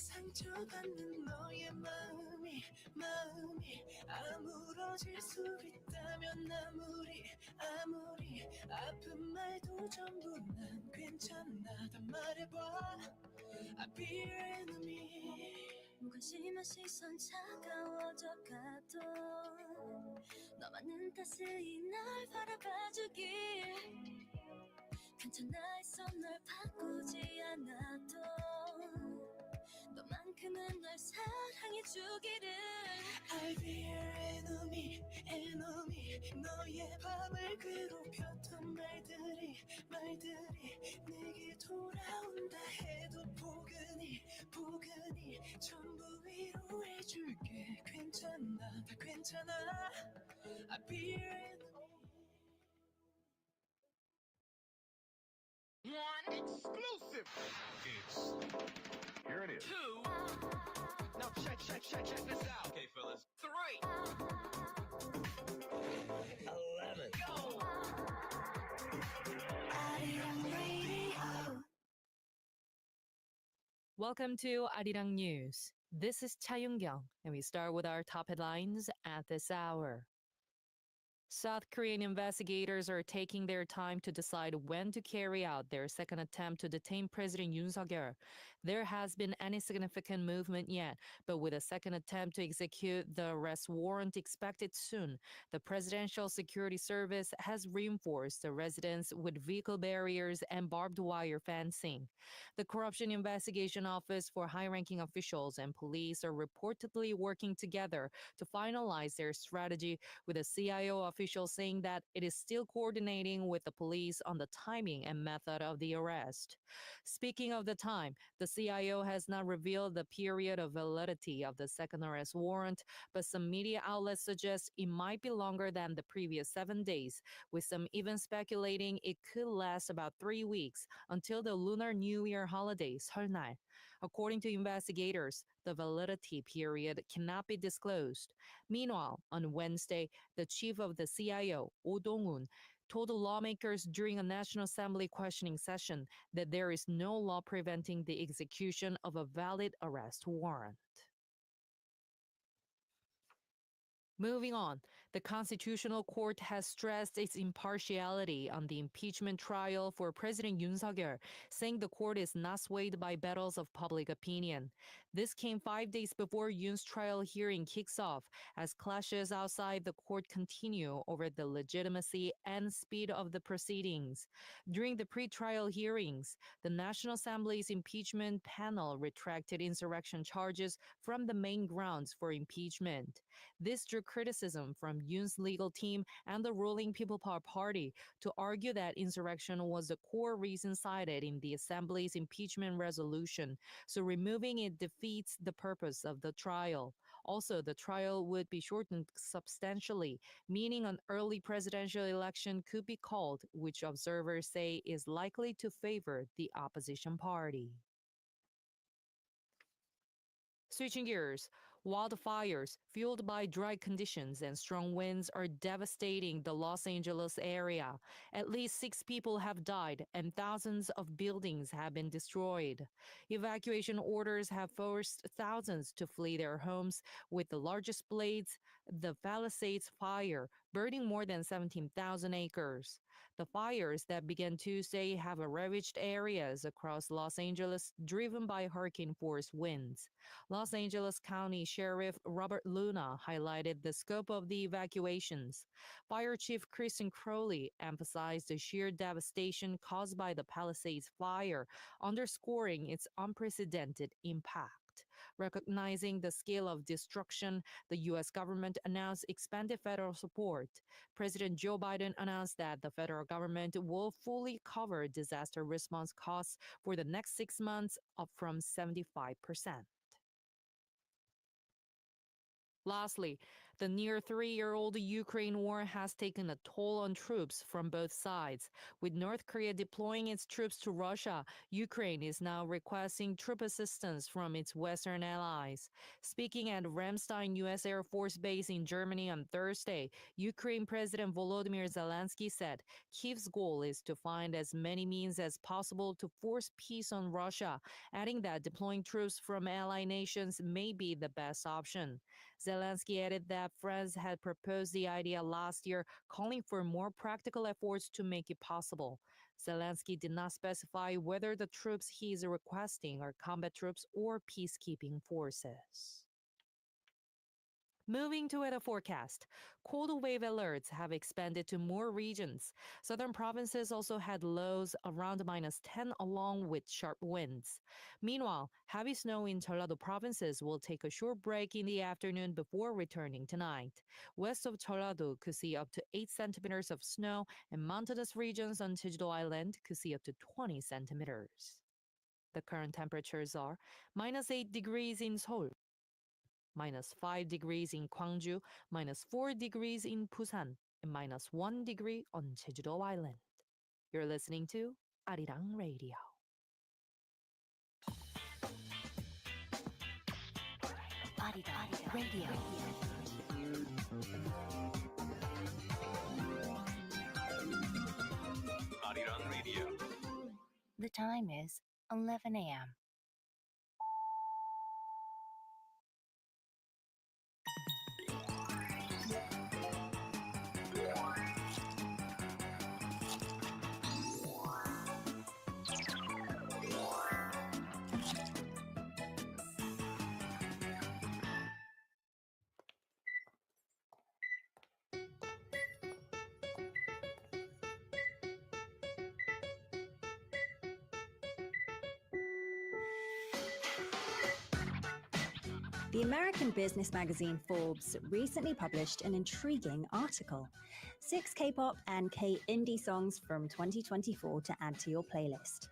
상처받는 너의 마음이 아물어질 수 있다면 아무리 아픈 말도 전부 난 괜찮아 다 말해봐 I'll be your enemy 무관심한 시선 차가워져 가도 너만은 따스히 날 바라봐주길 괜찮아 있어 널 바꾸지 않아도 너만큼은 날 사랑해주기를 I'll be your enemy 너의 밤을 괴롭혔던 말들이 내게 돌아온다 해도 포근히 전부 위로해줄게 괜찮아 다 괜찮아 I'll be your enemy One exclusive. Here it is. Two. Now check this out. Okay, fellas. Three. 11 Go. Arirang Radio Welcome to Arirang News. This is Cha Young-kyung, and we start with our top headlines at this hour. South Korean investigators are taking their time to decide when to carry out their second attempt to detain President Yoon Suk-yeol. There has been any significant movement yet, but with a second attempt to execute the arrest warrant expected soon, the Presidential Security Service has reinforced the residence with vehicle barriers and barbed wire fencing. The Corruption Investigation Office for high-ranking officials and police are reportedly working together to finalize their strategy, with a CIO official saying that it is still coordinating with the police on the timing and method of the arrest. Speaking of the time, the CIO has not revealed the period of validity of the second arrest warrant, but some media outlets suggest it might be longer than the previous 7 days, with some even speculating it could last about 3 weeks until the Lunar New Year holiday, 설날. According to investigators, the validity period cannot be disclosed. Meanwhile, on Wednesday, the chief of the CIO, Oh Dong-un, told lawmakers during a National Assembly questioning session that there is no law preventing the execution of a valid arrest warrant. Moving on, the Constitutional Court has stressed its impartiality on the impeachment trial for President Yoon Suk-yeol, saying the court is not swayed by battles of public opinion. This came 5 days before Yoon's trial hearing kicks off, as clashes outside the court continue over the legitimacy and speed of the proceedings. During the pre-trial hearings, the National Assembly's impeachment panel retracted insurrection charges from the main grounds for impeachment. This drew criticism from Yoon's legal team and the ruling People Power Party to argue that insurrection was the core reason cited in the Assembly's impeachment resolution, so removing it defeats the purpose of the trial. Also, the trial would be shortened substantially, meaning an early presidential election could be called, which observers say is likely to favor the opposition party. Switching gears, wildfires fueled by dry conditions and strong winds are devastating the Los Angeles area. At least 6 people have died and thousands of buildings have been destroyed. Evacuation orders have forced thousands to flee their homes, with the largest blaze, the Palisades fire, burning more than 17,000 acres. The fires that began Tuesday have ravaged areas across Los Angeles, driven by hurricane-force winds. Los Angeles County Sheriff Robert Luna highlighted the scope of the evacuations. Fire Chief Kristen Crowley emphasized the sheer devastation caused by the Palisades fire, underscoring its unprecedented impact. Recognizing the scale of destruction, the U.S. government announced expanded federal support. President Joe Biden announced that the federal government will fully cover disaster response costs for the next 6 months, up from 75%. Lastly, The near 3-year-old Ukraine war has taken a toll on troops from both sides. With North Korea deploying its troops to Russia, Ukraine is now requesting troop assistance from its Western allies. Speaking at Ramstein U.S. Air Force Base in Germany on Thursday, Ukraine President Volodymyr Zelensky said Kyiv's goal is to find as many means as possible to force peace on Russia, adding that deploying troops from ally nations may be the best option. Zelensky added that France had proposed the idea last year, calling for more practical efforts to make it possible. Zelensky did not specify whether the troops he is requesting are combat troops or peacekeeping forces. Moving to weather forecast, cold wave alerts have expanded to more regions. Southern provinces also had lows around -10 along with sharp winds. Meanwhile, heavy snow in Jeollado provinces will take a short break in the afternoon before returning tonight. West of Jeollado could see up to 8 centimeters of snow, and mountainous regions on Jeju-do Island could see up to 20 centimeters. The current temperatures are -8 degrees in Seoul, -5 degrees in Gwangju, -4 degrees in Busan, and -1 degree on Jeju-do Island. You're listening to Arirang Radio. Arirang Radio. Arirang Radio. The time is 11 a.m. The American business magazine Forbes recently published an intriguing article: 6 K-pop and K-indie songs from 2024 to add to your playlist.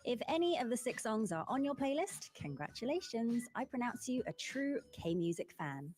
If any of the 6 songs are on your playlist, congratulations, I pronounce you a true K-music fan.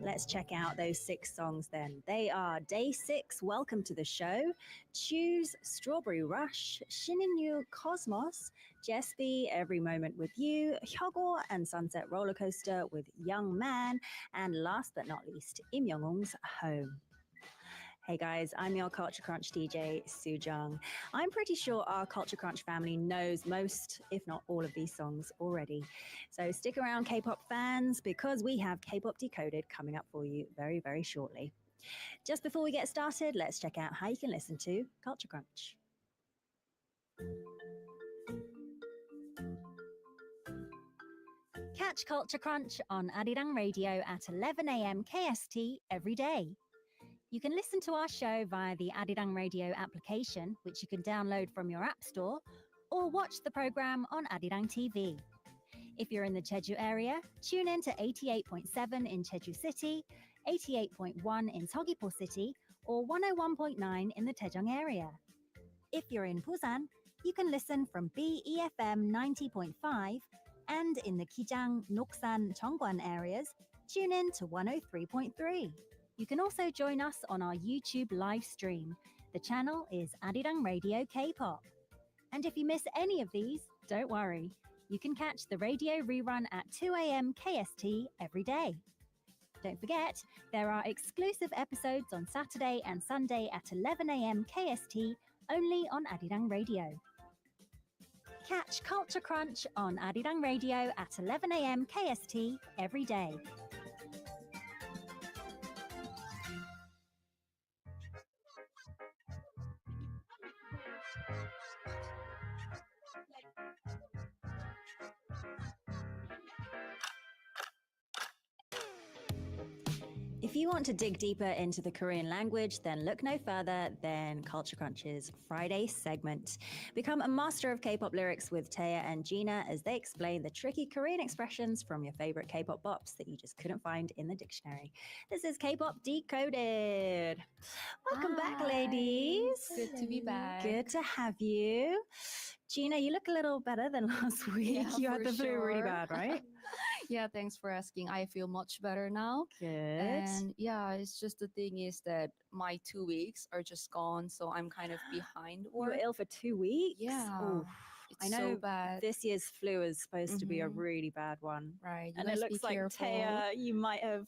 Let's check out those 6 songs then. They are Day 6, Welcome to the Show, Choose, Strawberry Rush, Shininyu Cosmos, Jesby, Every Moment with You, Hyogo and Sunset Roller Coaster with Young Man, and last but not least, Im Young-ung's Home. Hey guys, I'm your Culture Crunch DJ, Sujung. I'm pretty sure our Culture Crunch family knows most, if not all of these songs already. So stick around, K-pop fans, because we have K-pop Decoded coming up for you very, very shortly. Just before we get started, let's check out how you can listen to Culture Crunch. Catch Culture Crunch on Arirang Radio at 11 a.m. KST every day. You can listen to our show via the Arirang Radio application, which you can download from your app store, or watch the program on Arirang TV. If you're in the Jeju area, tune in to 88.7 in Jeju City, 88.1 in Seogwipo City, or 101.9 in the Daejeong area. If you're in Busan, you can listen from BEFM 90.5, and in the Kijang, Noksan, Cheongwan areas, tune in to 103.3. You can also join us on our YouTube live stream. The channel is Arirang Radio K-pop. And if you miss any of these, don't worry. You can catch the radio rerun at 2 a.m. KST every day. Don't forget, there are exclusive episodes on Saturday and Sunday at 11 a.m. KST only on Arirang Radio. Catch Culture Crunch on Arirang Radio at 11 a.m. KST every day. If you want to dig deeper into the Korean language, then look no further than Culture Crunch's Friday segment. Become a master of K-pop lyrics with Taya and Gina as they explain the tricky Korean expressions from your favorite K-pop bops that you just couldn't find in the dictionary. This is K-pop Decoded. Welcome back, ladies. Good to be back. Good to have you. Gina, you look a little better than last week. Yeah, You had for the flu really sure. bad, right? Yeah, thanks for asking. I feel much better now. Good. And yeah, it's just the thing is that my 2 weeks are just gone, so I'm kind of behind You were work. ill for 2 weeks? Yeah, Oof. I it's know so bad. this year's flu is supposed to be a Mhm. really bad one. Right, you And it guys looks be like careful. Taya, you might have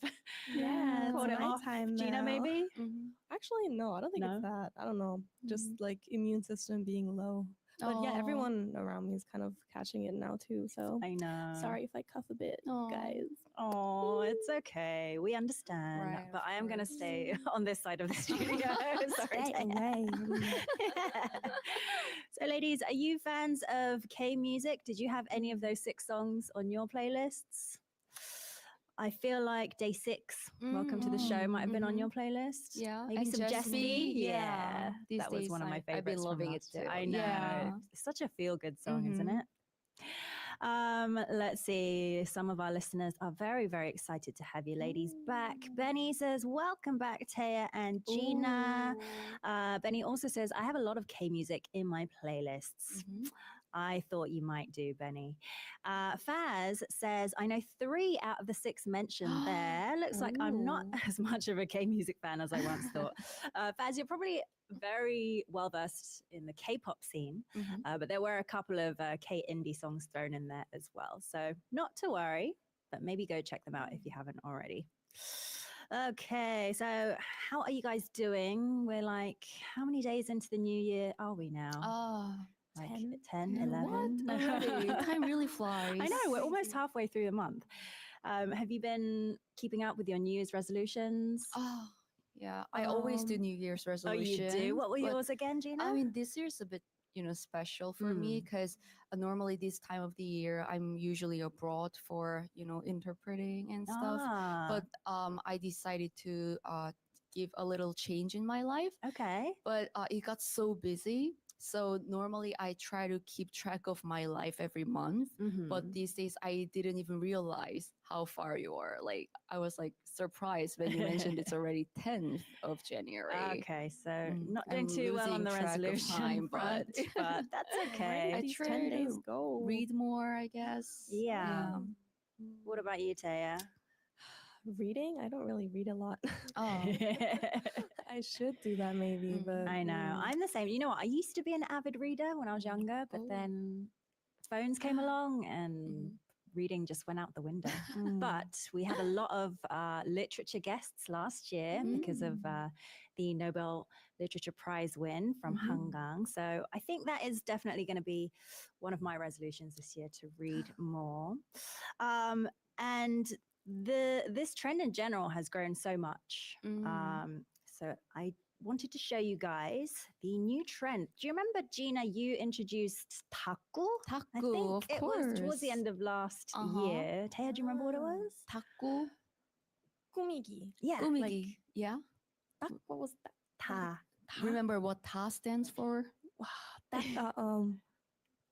Yeah, caught it's it my off. time Gina, now. maybe? Mhm. Actually, no, I don't think No? it's that. I don't know. Just Mhm. like immune system being low. But yeah, Aw. everyone around me is kind of catching it now too. So I know. sorry if I cough a bit, Aw. guys. Oh, it's okay. We understand. Right, but of I am going to course. stay on this side of the studio. Sorry, Stay Taya. away. So, ladies, are you fans of K music? Did you have any of those 6 songs on your playlists? I feel like Day 6, Welcome to the Show, might have been on Mhm. your playlist. Yeah, Maybe and some Jessie. Yeah, these that was days one of my favorites. I've been loving from it last year. too. I know. Yeah. It's such a feel good song, isn't Mhm. it? Let's see. Some of our listeners are very, very excited to have you ladies back. Benny says, welcome back, Taya and Gina. Benny also says, I have a lot of K music in my playlists. Mhm. I thought you might do, Benny. Faz says, I know 3 out of the 6 mentioned there. Looks like I'm not Ooh. as much of a K music fan as I once thought. Faz, you're probably very well versed in the K-pop scene, Mhm. but there were a couple of K indie songs thrown in there as well. So not to worry, but maybe go check them out if you haven't already. Okay, so how are you guys doing? We're like, how many days into the new year are we now? Ah, Like 10. 10, Yeah. 11? what? Already? Time really flies. I know, we're almost Crazy. halfway through the month. Have you been keeping up with your New Year's resolutions? Oh, yeah. I always do New Year's Oh, resolution. you do? What were but yours again, Gina? I mean, this year's a bit, special for me Mm. because normally this time of the year I'm usually abroad for, interpreting and stuff. Ah, But I decided to give a little change in my life. okay. But it got so busy. So normally I try to keep track of my life every month. But Mhm. these days I didn't even realize how far you are. Like I was like surprised when you mentioned it's already 10th of January. Okay, so not I'm doing too well on losing the track of resolution time, front, but- but that's Where okay. did I these try 10 days to go? read more, I guess. Yeah. What about you, Taya? Reading? I don't really read a lot. Oh, I should do that maybe, Mm. but I know. I'm the same. You know what? I used to be an avid reader when I was younger, but Oh. then phones came along and Mhm. reading just went out the window. Mm. But we had a lot of literature guests last year because of the Nobel Literature Prize win from Mhm. Hangang. So I think that is definitely going to be one of my resolutions this year to read more. And this trend in general has grown so much. So I wanted to show you guys the new trend. Do you remember, Gina, you introduced taku? I Taku, think of it was towards the course. end of last Uh-huh. year. Taya, do you remember what it Ah. was? Taku, Kumigi. Yeah, kumigi. Yeah. What was that? ta. Remember what ta stands for? That ta.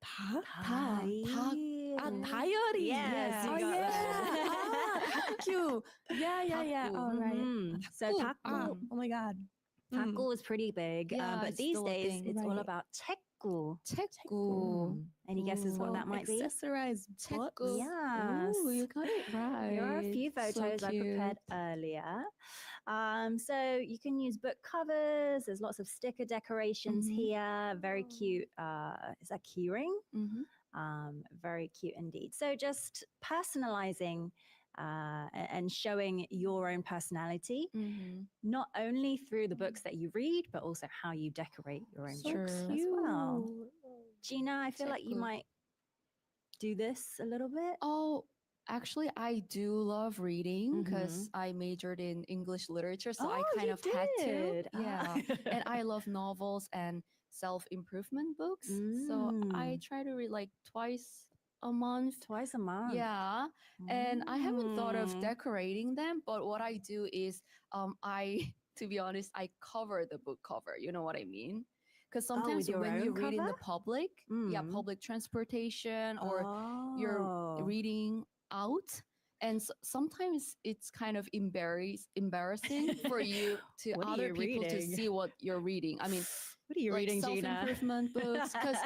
Ta. Diary. Yes, you Oh, got yeah. that. Thank you. Yeah. Taku. All right. Mhm. So Taku. taku, Oh my God. taku was pretty big, Yeah, but it's these still a days thing. it's all Right. about tekku. Teku. Any guesses what Ooh. that might be? Accessorized books. Teku. Yes. Ooh, you got it right. Here are a few So photos I prepared cute. earlier. So you can use book covers. There's lots of sticker decorations Mhm. here. Very cute. Is that keyring? Mhm. Very cute indeed. So just personalizing and showing your own personality, Mhm. not only through the books that you read, but also how you decorate your own So books True. as well. cute. Gina, I feel like you Teku. might do this a little bit. Oh, actually, I do love reading because Mhm. I majored in English literature, so I Oh, kind you of had to. did? Ah. Yeah. And I love novels and self-improvement books. So I Mm. try to read like twice a month. Twice a month. Yeah. And I haven't thought of Mm. decorating them, but what I do is I to be honest, I cover the book cover. You know what I mean? Because Oh, with sometimes your when you own read in the cover? public, yeah, Mm. public transportation, or you're Oh. reading out, and sometimes it's kind of embarrassing for you to What are other you people to reading? see what you're reading. I mean, What are you like reading, self Gina? improvement books, because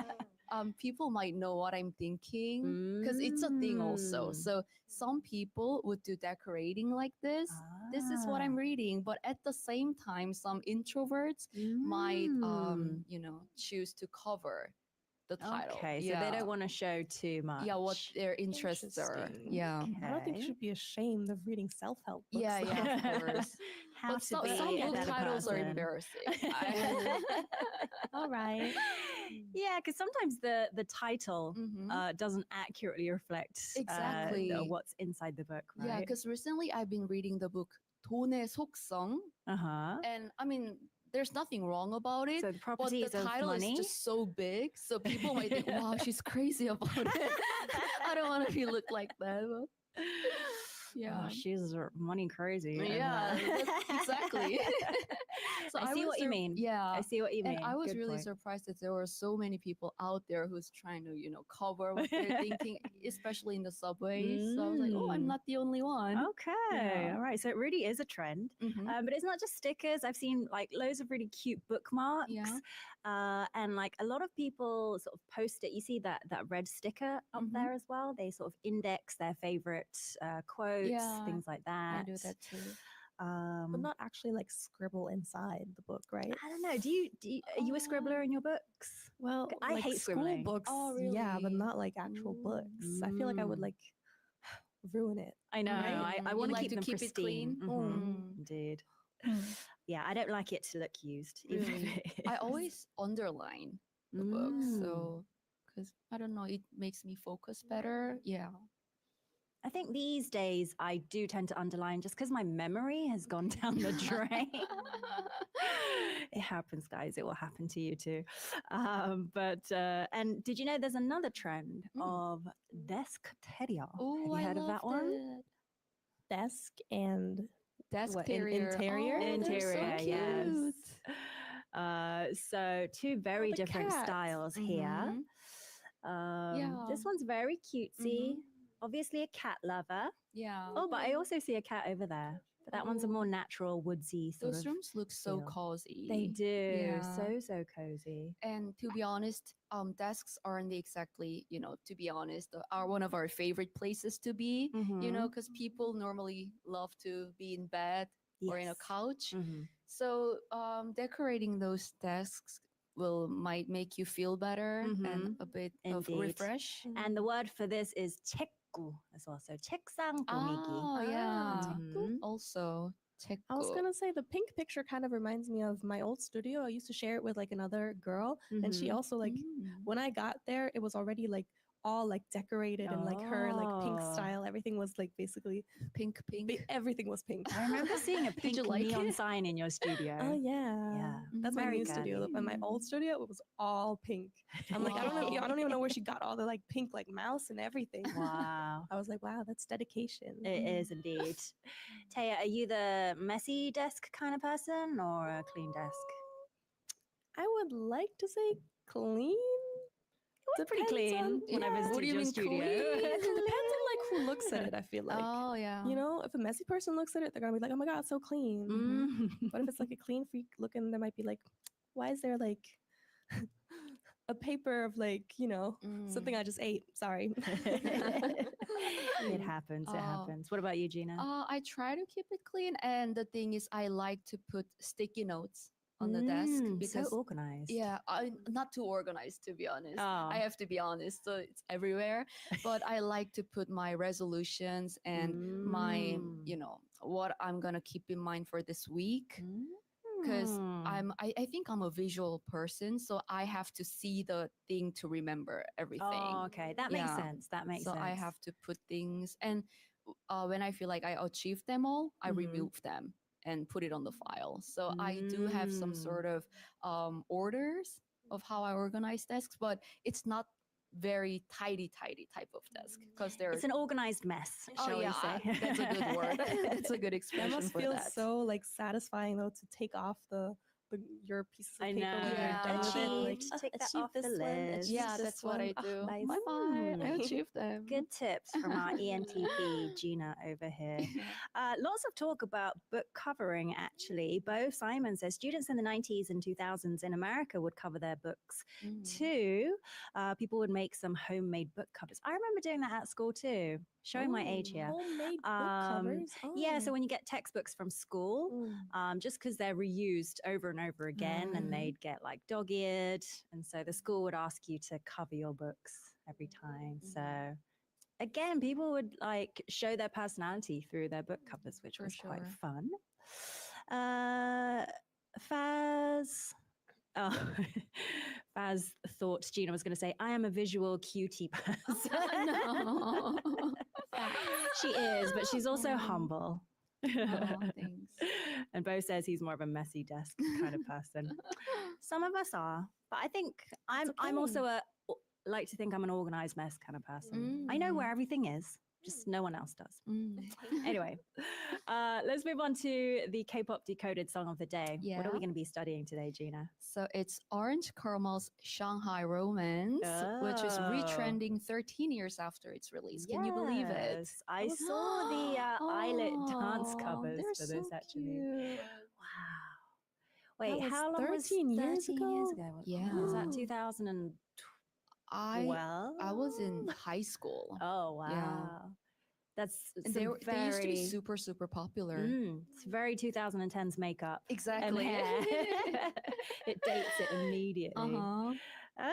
people might know what I'm thinking, because it's a thing also. Mm. So some people would do decorating like this. This is what I'm Ah. reading, but at the same time, some introverts might, Mm. choose to cover the title. Okay, so Yeah, they don't want to show too much. yeah, what their interests are. Interesting. Yeah, I don't think you Okay. should be ashamed of reading self-help books. yeah, yeah, though. of course. How But to some, be some a book better titles are person. embarrassing. All right. Yeah, because sometimes the title Mhm. doesn't accurately reflect Exactly. what's inside the book, Yeah, right? because recently I've been reading the book 돈의 속성, Uh-huh. and I mean, there's nothing wrong about it. So the But the properties of title is money. just so big, so people might think, "Wow, she's crazy about it." I don't want to be looked like that. But yeah, Oh, she's money crazy. yeah, exactly. So I see was what you mean. Yeah, I see what you mean. and I was Good really point. surprised that there were so many people out there who's trying to, cover what they're thinking, especially in the subways. So I was like, oh, I'm Mm. not the only one. Okay, Yeah. all right. So it really is a trend, Mhm. but it's not just stickers. I've seen like loads of really cute bookmarks, Yeah. and like a lot of people sort of post it. You see that red sticker up Mhm. there as well. They sort of index their favorite quotes, Yeah, things like that. I do that too. But not actually like scribble inside the book, right? I don't know. Are you a scribbler in your books? Well, I like hate school scribbling. books, Oh, yeah, but really? not like actual books. I feel like I would Mm. like ruin it. I know. Right? I You want to like keep to them keep it pristine. clean? Mhm, Indeed. Yeah, I don't like it to look used. Even if Really? it I is. always underline the book, Mm. so because I don't know, it makes me focus better. Yeah. I think these days I do tend to underline just because my memory has gone down the drain. It happens, guys. It will happen to you too. And did you know there's another trend of desketeria? Oh, Have you I heard of love that one? that. Desk and Desk what, interior. interior? Oh, they're so Interior, yes. cute. So two very the different cats. styles here. Mhm. Yeah. This one's very cutesy. Mhm. Obviously a cat lover. Yeah. Oh, but I also see a cat over there. But that one's a more natural, woodsy sort Those of. rooms look so feel. cozy. They do. Yeah. So cozy. And to be honest, desks aren't exactly, to be honest, are one of our favorite places to be, Mhm. because people normally love to be in bed or in a Yes. couch. Mhm. So decorating those desks might make you feel better and a bit of Indeed. refresh. And the word for this is 책구 as well. So 책상 꾸미기. Oh, yeah. Mhm. Also, I was 책구. gonna say the pink picture kind of reminds me of my old studio. I used to share it with like another girl, and she Mhm. also like when I got there, it was already like all like decorated and like her like pink Oh. style. Everything was like basically Pink. everything was pink. I remember seeing a Did pink you like neon it? sign in your studio. Oh yeah, Yeah. that's my Very new studio. girly. But my old studio, it was all pink. I'm like, I Wow. don't even know where she got all the like pink like mouse and everything. Wow. I was like, wow, that's dedication. It is indeed. Taya, are you the messy desk kind of person or a clean desk? I would like to say clean. It was pretty Depends clean on- when I Yeah. visited What do you your mean studio. clean? Depends on like who looks at it. I feel like. Oh, yeah. You know, if a messy person looks at it, they're gonna be like, "Oh my god, it's so clean." Mm. But if it's like a clean freak looking, they might be like, "Why is there like a paper of like something I just ate?" Sorry. It happens. It Oh. happens. What about you, Gina? I try to keep it clean, and the thing is, I like to put sticky notes on the desk because so organized. yeah, not too organized, to be honest. Oh. I have to be honest, so it's everywhere. But I like to put my resolutions and my, what I'm gonna keep in mind for this week. Because I think I'm a visual person, so I have to see the thing to remember everything. Oh, okay. That makes Yeah. sense. That makes So sense. I have to put things, and when I feel like I achieved them all, I remove them and put it on the file. So I do have some sort of orders of how I organize desks, but it's not very tidy type of desk because they're. It's an organized mess, shall we say? That's a good word. That's a good That expression must for feel that. so like satisfying though to take off your pieces of I paper know. when you're done with it. Like, Achieved. Take that achieved off the this one, list. achieved Yeah, this that's what one. I do. Nice. Fine. I Mm. achieved them. Good tips from our ENTP Gina over here. Lots of talk about book covering, actually. Bo Simon says students in the 90s and 2000s in America would cover their books too. People would make some homemade book covers. I remember doing that at school too, showing my age here. Homemade book covers. Yeah, so when you get textbooks from school, just because they're reused over and over again and they'd get like dog-eared. And so the school would ask you to cover your books every time. So again, people would like show their personality through their book covers, which was quite fun. Faz. Oh, Faz thought Gina was going to say, I am a visual cutie person. No. She is, but she's also humble. Thanks. And Bo says he's more of a messy desk kind of person. Some of us are, but I think I'm also like to think I'm an organized mess kind of person. I know where everything is, just no one else does. Anyway, let's move on to the K-pop Decoded song of the day. What are we going to be studying today, Gina? So it's Orange Caramel's Shanghai Romance, which is retrending 13 years after its release. Can you believe it? Yes, I saw the eyelid dance covers for this actually. Cute. Wow. Wait, was how long was 13 years 13 years ago? Yeah. Was that 2012? I was in high school. Oh, wow. Yeah. That's They used to be very super popular. it's very 2010s makeup. Exactly. And hair. It dates it immediately.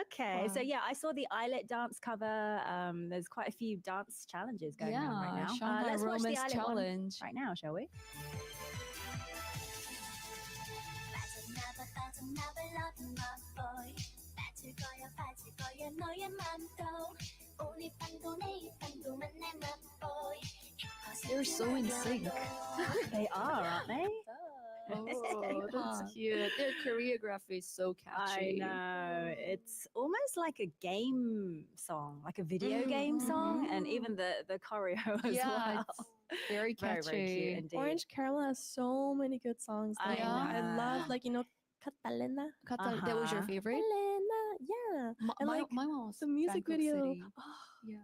Okay, so Wow. yeah, I saw the eyelet dance cover. There's quite a few dance challenges going on right now. Shanghai Let's watch the Romance eyelet one Challenge. right now, shall we? They're so in sync. They are, aren't they? Oh, that's cute. Their choreography is so catchy. I know. It's almost like a game song, like a video game song, and even the choreo as well. It's very catchy. Very cute indeed. Orange Caramel has so many good songs. I though. I know. love, like, Catalina. That was your favorite? Catalina, yeah. And my like mom was the music Bangkok video. City. Yeah.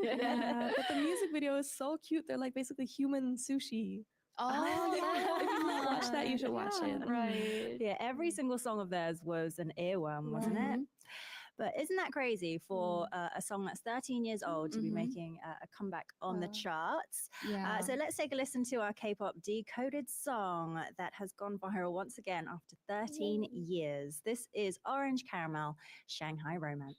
Yeah, but the music video is so cute. They're like basically human sushi. Oh, If you haven't watched that, you should watch it. Right. Yeah, every single song of theirs was an earworm, wasn't it? But isn't that crazy for a song that's 13 years old to be making a comeback on the charts? Yeah. So let's take a listen to our K-pop Decoded song that has gone viral once again after 13 years. This is Orange Caramel, Shanghai Romance.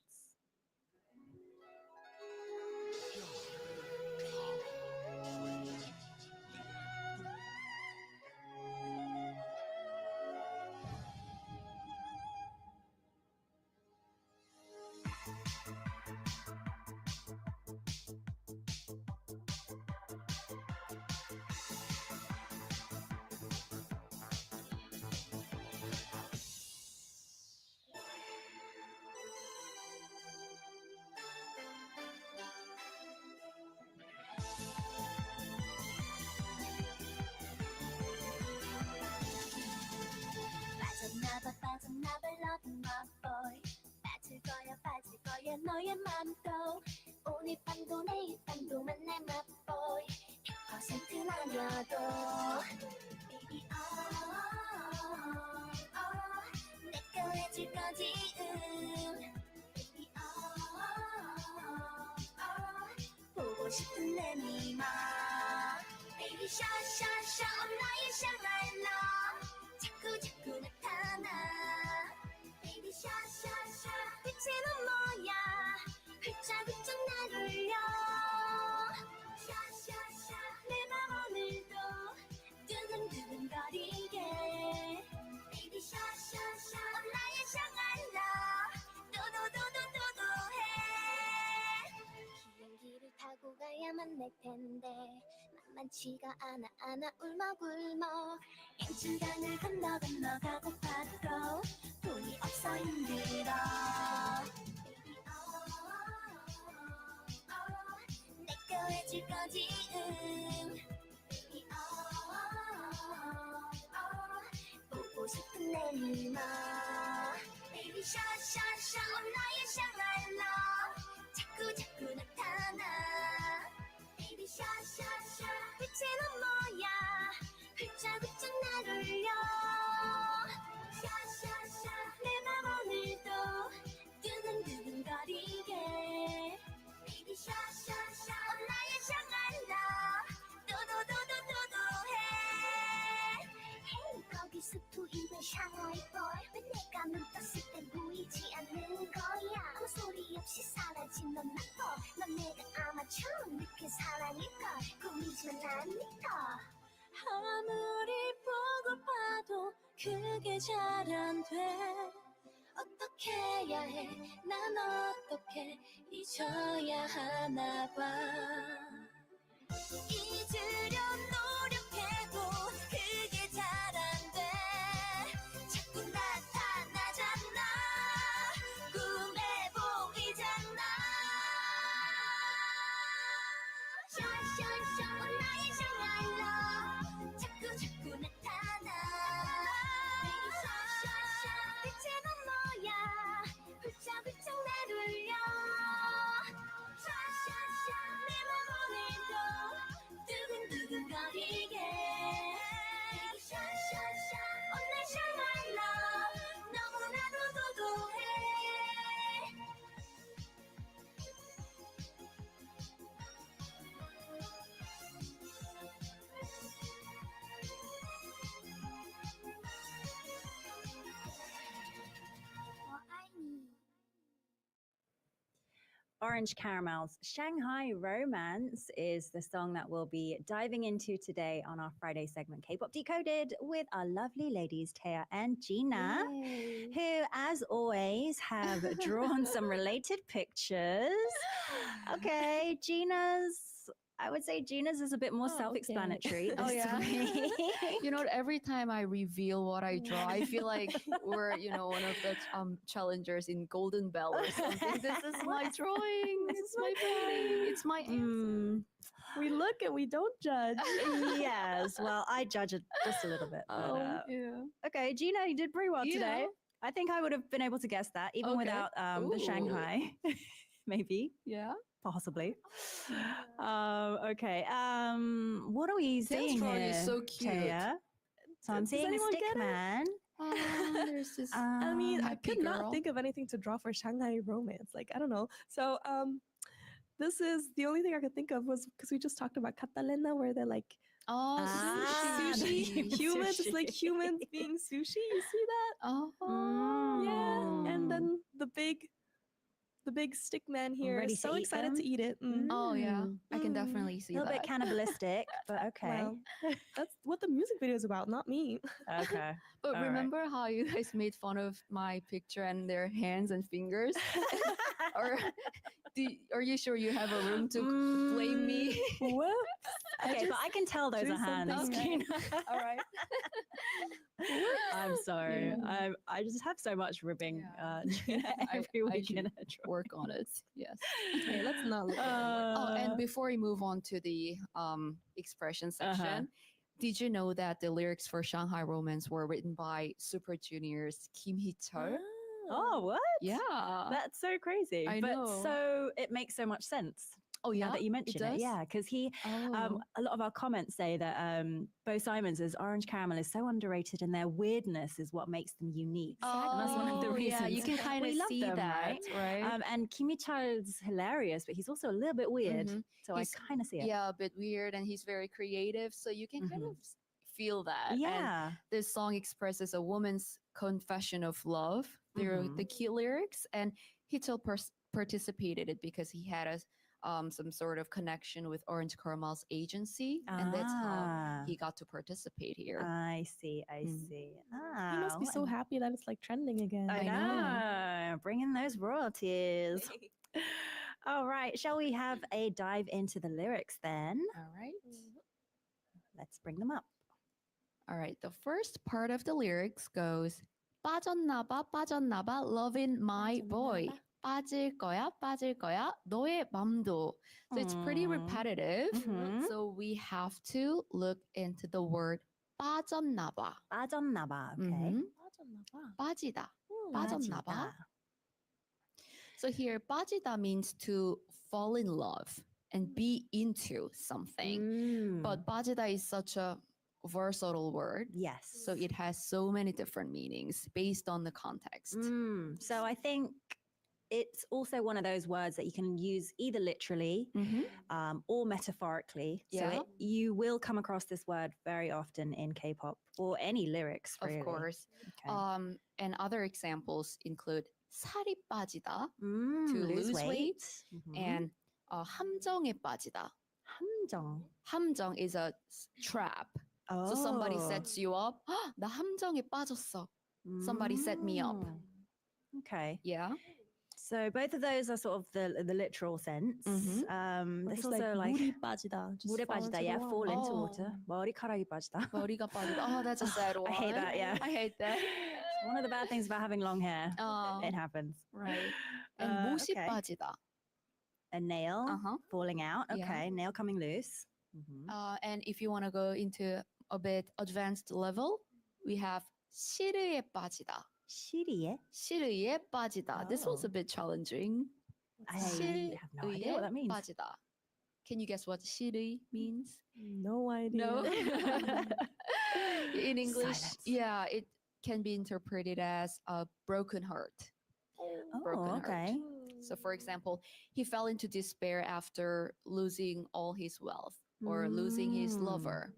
빠져나봐 loving my boy 빠질 거야 너의 맘도 오늘 밤도 내일 밤도 만날 my boy 100% 아니어도 baby 내가 해줄 거지 baby 보고 싶은 내 미마 baby 샤샤샤 나의 샹하이 love 자꾸 나타나 baby 샤샤샤 대체는 뭐야 훌쩍훌쩍 날 울려 샤샤샤 내 맘 오늘도 두근두근거리게 baby 샤샤샤 나의 샹하이 love 도도도도도도해 비행기를 타고 가야만 낼 텐데 만만치가 않아 울먹울먹 인출강을 건너 가고파도 돈이 없어 힘들어 Baby 줄 거지 Baby 보고 싶은 내 눈 Baby 샤샤샤 나의 샹알러 자꾸 자꾸 나타나 Baby 샤샤샤 빛이 넌 뭐야 훌쩍훌쩍 날 울려 샤샤샤 내 맘 오늘도 두근두근거리게 Baby 샤샤샤 나의 샹알러 도도도도도도해 Hey 거기서 보이는 샹하이 boy 왜 내가 눈 떴을 때 보이지 않는 거야 아무 소리 없이 사라진 넌 나빠 넌 내가 아마 처음 느낀 사랑일걸 꿈이지만 난 믿어 아무리 보고 봐도 그게 잘 안 돼 어떻게 해야 해 난 어떻게 잊어야 하나 봐 잊으려 노력해도 그게 잘 안 돼 자꾸 나타나잖아 꿈에 보이잖아 샤샤샤 나의 샹알러 자꾸 자꾸 나타나 Baby 샤샤샤 대체 넌 뭐야 훌쩍훌쩍 날 울려 샤샤샤 내 맘 오늘도 두근두근거리게 Baby 샤샤샤 날 샹알러 너무나도 도도해 Orange Caramel's Shanghai Romance is the song that we'll be diving into today on our Friday segment K-pop Decoded with our lovely ladies Taya and Gina, who, as always, have drawn some related pictures. Okay, I would say Gina's is a bit more Oh, okay. self-explanatory Oh, this yeah? week. You know, every time I reveal what I draw, I feel like we're, one of the challengers in Golden Bell or something. This is my drawing. It's my painting. It's my answer. We look and we don't judge. Yes, well, I judge it just a little bit. But, Yeah. okay, Gina, you did pretty well Yeah. today. I think I would have been able to guess that even Okay. without the Ooh. Shanghai. Maybe, Yeah. possibly. Okay. What are we Tail's seeing drawing here? is so cute. Taya? So I'm Does seeing a anyone stick get it? man. There's this. I mean, I Happy could not girl. think of anything to draw for Shanghai Romance. Like, I don't know. So, this is the only thing I could think of was because we just talked about Catalina, where they're like sushi, humans. It's like humans being sushi. You see that? Oh. Yeah. And then the big stick man here Ready is to so eat excited them? to eat it. Oh, yeah. I can Mm. definitely A see little that. bit cannibalistic, but okay. Well, that's what the music video is about, not me. Okay. But All right. remember how you guys made fun of my picture and their hands and fingers? Or are you sure you have a room to blame me? Whoops. Okay, but I can tell those drew are hands. something. Gina. All right. I'm sorry. Yeah. I just have so much ribbing Yeah. Gina I- every I week in should a drawing. Work on it. Yes. Okay, let's not look at it. Oh, and before we move on to the expression section, did you know that the lyrics for Shanghai Romance were written by Super Junior's Kim Hee-chul? Oh, what? Yeah. That's so crazy. I but know. so it makes so much sense. Oh, Now yeah. that you mention it, does? yeah, because he, Oh. a lot of our comments say that Bo Simon's Orange Caramel is so underrated, and their weirdness is what makes them unique. and that's one of the Oh, reasons. yeah, you can kind of we love see them, that, right? And Kimi Child's hilarious, but he's also a little bit weird. Mhm. So He's- I kind of see it. Yeah, a bit weird, and he's very creative, so you can kind Mhm. of feel that. And Yeah. this song expresses a woman's confession of love through the key lyrics, and Hito participated it because he had a some sort of connection with Orange Caramel's agency, and that's how he got to participate here. I see. I Mm. see. He must be so happy that it's like trending again. I I know. know. Bring in those royalties. All right. Shall we have a dive into the lyrics then? All right. Let's bring them up. All right. The first part of the lyrics goes, 빠졌나봐, 빠졌나봐, loving my boy. 빠질 거야, 너의 맘도. So it's pretty repetitive. Mhm. So we have to look into the word 빠졌나 봐. 빠졌나 봐. Okay. Mhm. 빠졌나 봐. 빠지다. 빠졌나 봐. 빠지다. So here, 빠지다 means to fall in love and be into something. But 빠지다 is such a versatile word. Yes. So it has so many different meanings based on the context. So I think it's also one of those words that you can use either literally or metaphorically. So Yeah. you will come across this word very often in K-pop or any lyrics, really. Of course. Okay. And other examples include 살이 빠지다, to lose weight, Mhm. and 함정에 빠지다. 함정. 함정 is a trap. Oh. So somebody sets you up. 나 함정에 빠졌어. Somebody set me up. Okay. Yeah. So both of those are sort of the literal sense. There's It's also like 물이 빠지다. Just 물에 fall into 빠지다, the yeah, water. fall into Oh. water. 머리카락이 빠지다. 머리가 빠지다. Oh, that's a sad one. I hate that, yeah. I hate that. It's one of the bad things about having long hair. Oh, It happens. right. And 못이 okay. 빠지다. A nail falling out. Yeah. Okay, nail coming loose. Mhm. And if you want to go into a bit advanced level, we have 시르에 빠지다. 시리에? 시르에 빠지다. This one's a Oh. bit challenging. I have no idea what that means. 빠지다. Can you guess what 시르 means? No idea. No. In English, Silence. yeah, it can be interpreted as a broken heart. Broken heart. Okay. So, for example, he fell into despair after losing all his wealth or losing his lover.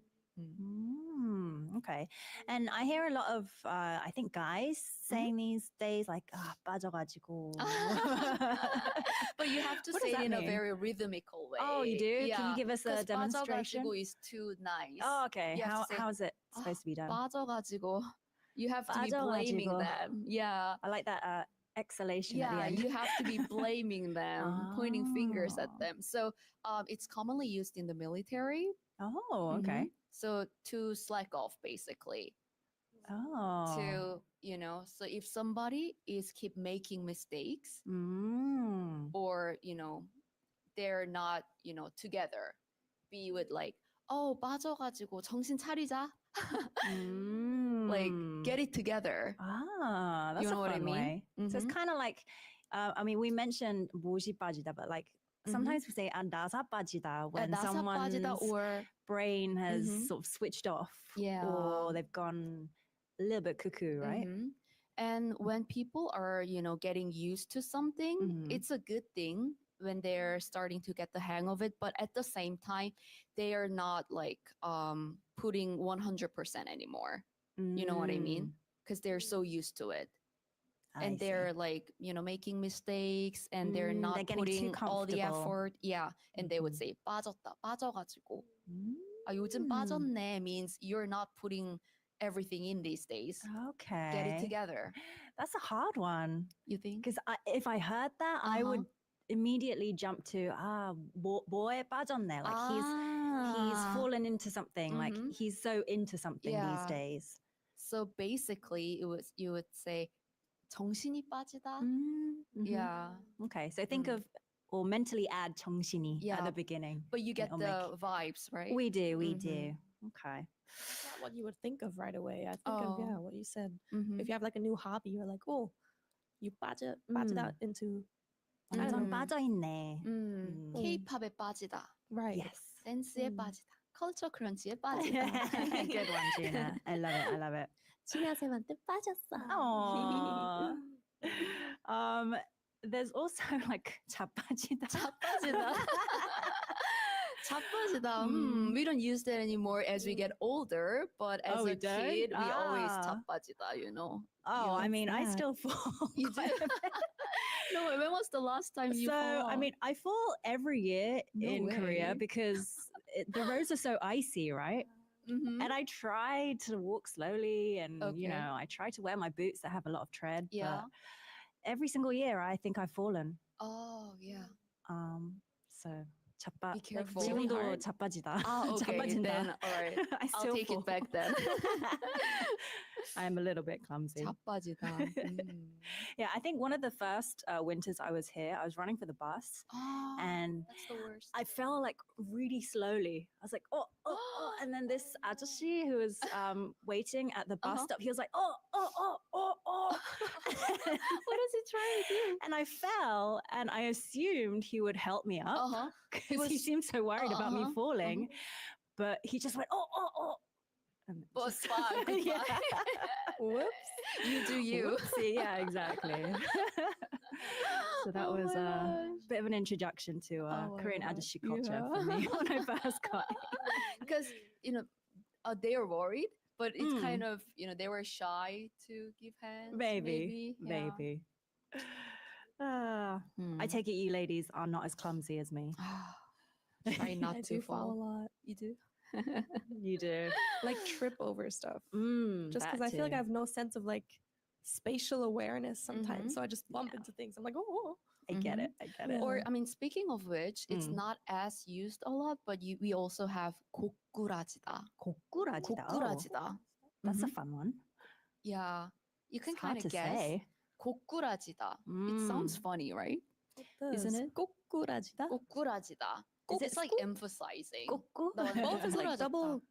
Okay. And I hear a lot of, I think, guys saying these days, like, 빠져가지고. But you have to What say does it that in a mean? very rhythmical way. Oh, you do? Yeah. Can you give us a 'Cause demonstration? 빠져가지고 is too nice. Oh, okay. You have to say, How is it supposed to be done? 빠져가지고. You have to be blaming 빠져가지고. them. Yeah. I like that exhalation at the Yeah, end. you have to be blaming them, pointing fingers at Oh. them. So it's commonly used in the military. Oh, okay. So to slack off, basically. Oh. To, so if somebody is keep making mistakes or, they're not, together, be with like, 빠져가지고 정신 차리자. Like, get it together. That's You know a what I fun mean? way. So it's kind of like, I mean, we mentioned 못이 빠지다, but like sometimes we say 나사 빠지다 when 나사 someone's 빠지다 or brain has sort of switched off, Yeah. or they've gone a little bit cuckoo, right? And when people are, getting used to something, it's a good thing when they're starting to get the hang of it. But at the same time, they are not like putting 100% anymore. You know what I mean? Because they're so used to it. And they're like, making mistakes and they're not they're getting too putting all the comfortable. effort. Yeah. And they would say, 빠졌다, 빠져가지고. 요즘 빠졌네 means you're not putting everything in these days. Okay. Get it together. That's a hard one. You think? Because if I heard that, I would immediately jump to 뭐에 빠졌네. Like he's fallen into something. Like he's so into something these days. So basically, you would say 정신이 빠지다. Yeah. Okay. So think of or mentally add 정신이 at the beginning. But you get It'll the vibes, right? We do. Okay. It's not what you would think of right away. I think of what you said. Mhm. If you have like a new hobby, you're like, oh, you 빠지다 into 완전 빠져있네. K-팝에 빠지다. right. Yes. 댄스에 빠지다. 컬처 크런치에 빠지다. Good one, Gina. I love it. 친하쌤한테 빠졌어. Aww. There's also like 자빠지다. 자빠지다. 자빠지다. We don't use that anymore as we get older, but as a kid, we always 자빠지다, Oh, I mean, I still fall. You do? No, when was the last time you fall? I mean, I fall every year in Korea way. because the roads are so icy, right? And I try to walk slowly and, I try to wear my boots that have a lot of tread. Yeah. But every single year, I think I've fallen. Oh, yeah. So, Be careful. 지금도 자빠지다. Okay. 자빠진다. Then, all right. I I'll still take fall. it back then. I'm a little bit clumsy. 자빠지다. Yeah, I think one of the first winters I was here, I was running for the bus and that's the worst. I fell like really slowly. I was like, oh, oh, oh. And then this ajashi who was waiting at the bus stop, he was like, oh, oh, oh, oh, oh. What is he trying to do? And I fell and I assumed he would help me up because he seemed so worried about me falling. But he just went, oh, oh, oh. And But fine, yeah. Whoops. You do you. Whoopsie, yeah, exactly. So that was a bit of an introduction to Korean ajashi culture for me when I first got here. Because, they are worried, but it's kind of, they were shy to give hands. Maybe. Yeah. I take it you ladies are not as clumsy as me. Try not I to do fall a fall. lot. You do? You do. Like trip over stuff. Just that because I feel like too. I have no sense of like spatial awareness sometimes. Mhm. So I just bump into things. I'm like, oh. I get it. I get it. Or, I mean, speaking of which, it's Mm. not as used a lot, but we also have 고꾸라지다. 고꾸라지다. Oh, 고꾸라지다. that's a Mhm. fun one. Yeah. You can It's hard kind to of guess. say. 고꾸라지다. It sounds funny, right? Isn't it? 꼬꾸라지다? 고꾸라지다. Is it It's like scoop? emphasizing. 고꾸? No, both is like double.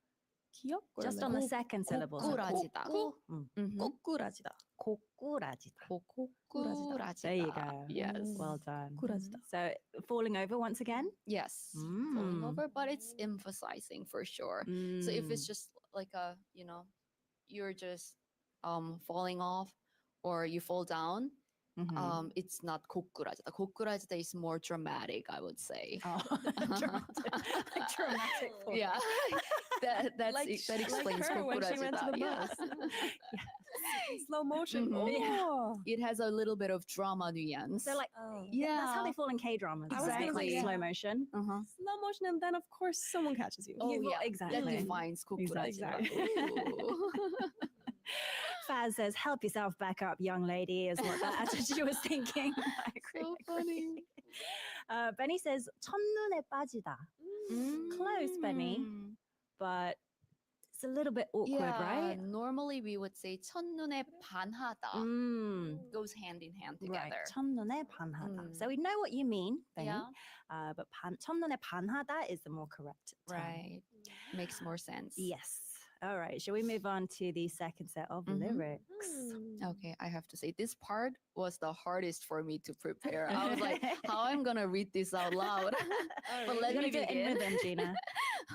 기억? or Just like on the 고- second syllable. so 고꾸라지다. 고- Mhm. 꼬꾸라지다. 고꾸라지다. 고꾸라지다. There you go. Yes. Well done. 꼬꾸라지다. So falling over once again. Yes. Falling over, but it's emphasizing for sure. So if it's just like you're just falling off or you fall down, it's not 고꾸라지다. 고꾸라지다 is more dramatic, I would say. Oh, dramatic, like dramatic fall. Yeah. that Like explains her when she went to 고꾸라지다. the Yeah. bus. Slow motion. Mhm. Oh. It has a little bit of drama nuance. So like, yeah. that's how they fall in K-dramas. I was right? gonna Like say, slow yeah. motion. Uh-huh. Slow motion, and then of course someone catches you. Oh yeah, exactly. That defines 고꾸라지다. Exactly. Ooh. Faz says, help yourself back up, young lady, is what that attitude was thinking. I agree, So I funny. agree. Benny says, 첫눈에 빠지다. Close, Benny. Mm. But it's a little bit awkward, Yeah, right? normally we would say 첫눈에 반하다. Goes hand in hand Right. together. 첫눈에 반하다. Mm. So we know what you mean, Benny. Yeah. But 첫눈에 반하다 is the more correct term. Right. Makes more sense. Yes. All right. Shall we move on to the second set of Mhm. lyrics? Okay, I have to say this part was the hardest for me to prepare. I was like, how I'm gonna read this out loud? But let You're me gonna do it in begin. rhythm, Gina.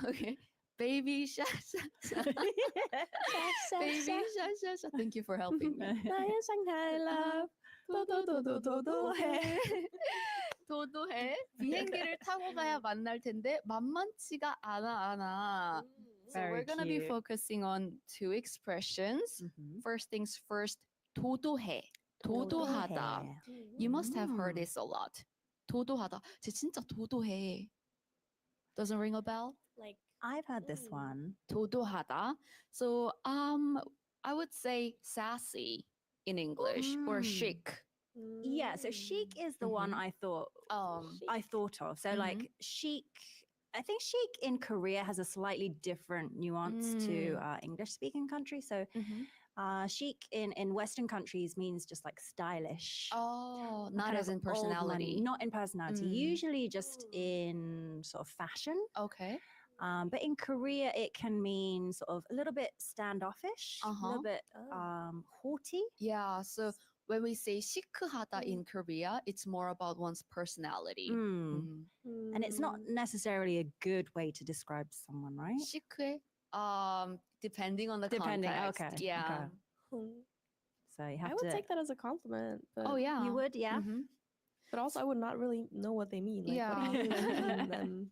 Okay. Baby sha sha sha. Baby sha sha sha. Thank you for helping me. 나의 상하이 love. 도도도도도도해. 도도해. 비행기를 타고 가야 만날 텐데 만만치가 않아. So Very we're gonna be cute. focusing on two expressions. Mhm. First things first, 도도해. 도도하다. You must have heard this a lot. 도도하다. 쟤 진짜 도도해. Doesn't ring a bell? Like I've had this one. 도도하다. So I would say sassy in English or chic. Yeah, so chic is the one Mhm. I thought of. So Mhm. like chic, I think chic in Korea has a slightly different nuance to English speaking countries. So chic in Western countries means just like stylish. Oh, not kind as of in old money, personality. not in personality, Mm. usually just in sort of fashion. Okay. But in Korea, it can mean sort of a little bit standoffish, a Uh-huh. little bit haughty. Yeah. So when we say 시크하다 in Korea, it's more about one's personality. Mm. And it's not necessarily a good way to describe someone, right? 시크해. Depending on the Depending, context. okay, Yeah. Mm. So you have I would to. take that as a compliment. But, Oh yeah. You would, yeah. Mhm. But also, I would not really know what they mean. Like, Yeah. what do you mean? Then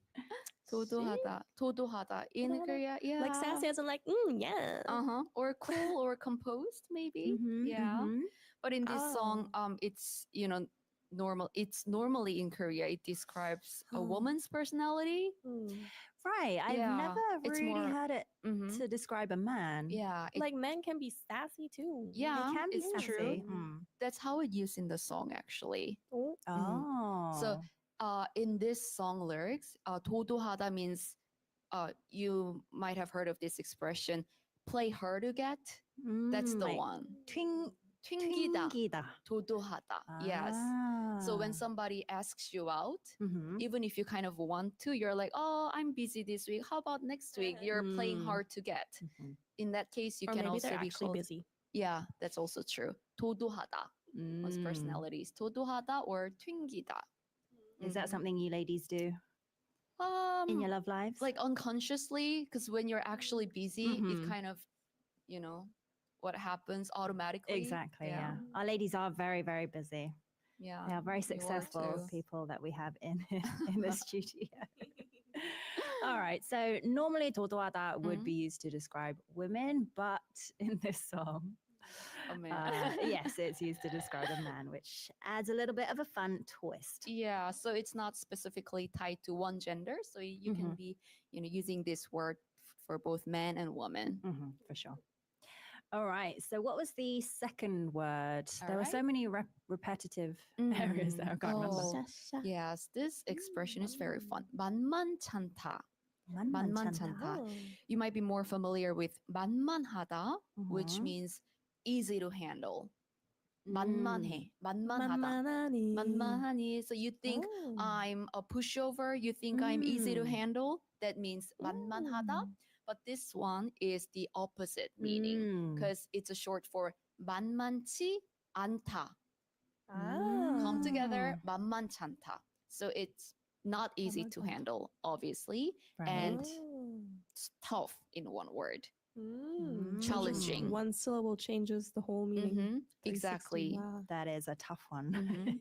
도도하다. 도도하다. In 도도하다. Korea, yeah. like sassy as in like, yeah. Uh-huh. Or cool or composed, maybe. Mhm, Yeah. mhm. But in this song, it's normal. It's normally in Korea. It describes a woman's personality. Right. I've Yeah, never it's really more- heard it Mhm. to describe a man. Yeah. Like men can be sassy too. They yeah. can be it's sassy. true. Mm. That's how it used in the song actually. Oh. Oh. So in this song lyrics, 도도하다 means you might have heard of this expression, play hard to get. That's the like one. twing, 튕기다, twingida. 도도하다. Yes. So when somebody asks you out, even if you kind of want to, you're like, oh, I'm busy this week. How about next week? You're playing hard to get. In that case, you Or can maybe also they're be actually called. busy. Yeah, that's also true. 도도하다. One's personalities. 도도하다 or 튕기다. Is that something you ladies do Um, in your love lives? like unconsciously, because when you're actually busy, it kind of, you know, what happens automatically. Exactly. Yeah. Our ladies are very, very busy. Yeah. They are very you successful too. people that we have in the studio. All right. So normally totoada would be used to describe women, but in this song, A man. yes, it's used to describe a man, which adds a little bit of a fun twist. Yeah, so it's not specifically tied to one gender. So you can be, using this word for both man and woman. For sure. All right. So what was the second word? All There were so right. many repetitive areas there. I can't remember. Yes, this expression is very fun. 만만찮다. 만만찮다. Oh. You might be more familiar with 만만하다, which means easy to handle. 만만해. 만만하다. 만만하니. 만만하니. So you think Oh. I'm a pushover, you think I'm easy to handle, that means 만만하다. But this one is the opposite meaning because it's a short for 만만치 않다. Come together, 만만찮다. So it's not easy to handle, obviously, and it's tough in one word. Challenging. One syllable changes the whole meaning. 360. Exactly. Wow. That is a tough one.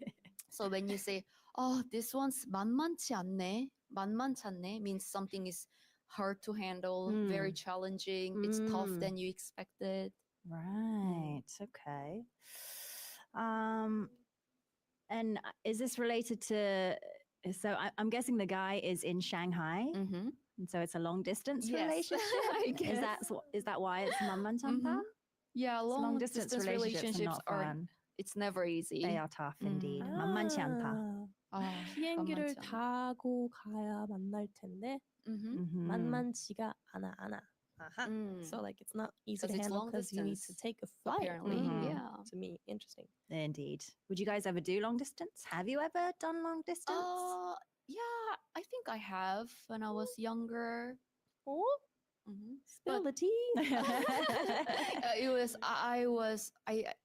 So when you say, oh, this one's 만만치 않네, 만만찮네 means something is hard to handle, very challenging, it's tough than you expected. Right. Okay. And is this related to? So I'm guessing the guy is in Shanghai, and so it's a long distance relationship. I guess. Is that why it's 만만찮다? Yeah, Long distance relationships are not fun. It's never easy. They are tough indeed. 만만치 않다. 비행기를 만만치 않아. 타고 가야 만날 텐데 만만치가 않아. So like it's not easy to 'Cause it's handle long because you need to distance, take a flight. apparently. Yeah. To me, interesting. Indeed. Would you guys ever do long distance? Have you ever done long distance? Yeah, I think I have when I was younger. Oh, spill But- the tea.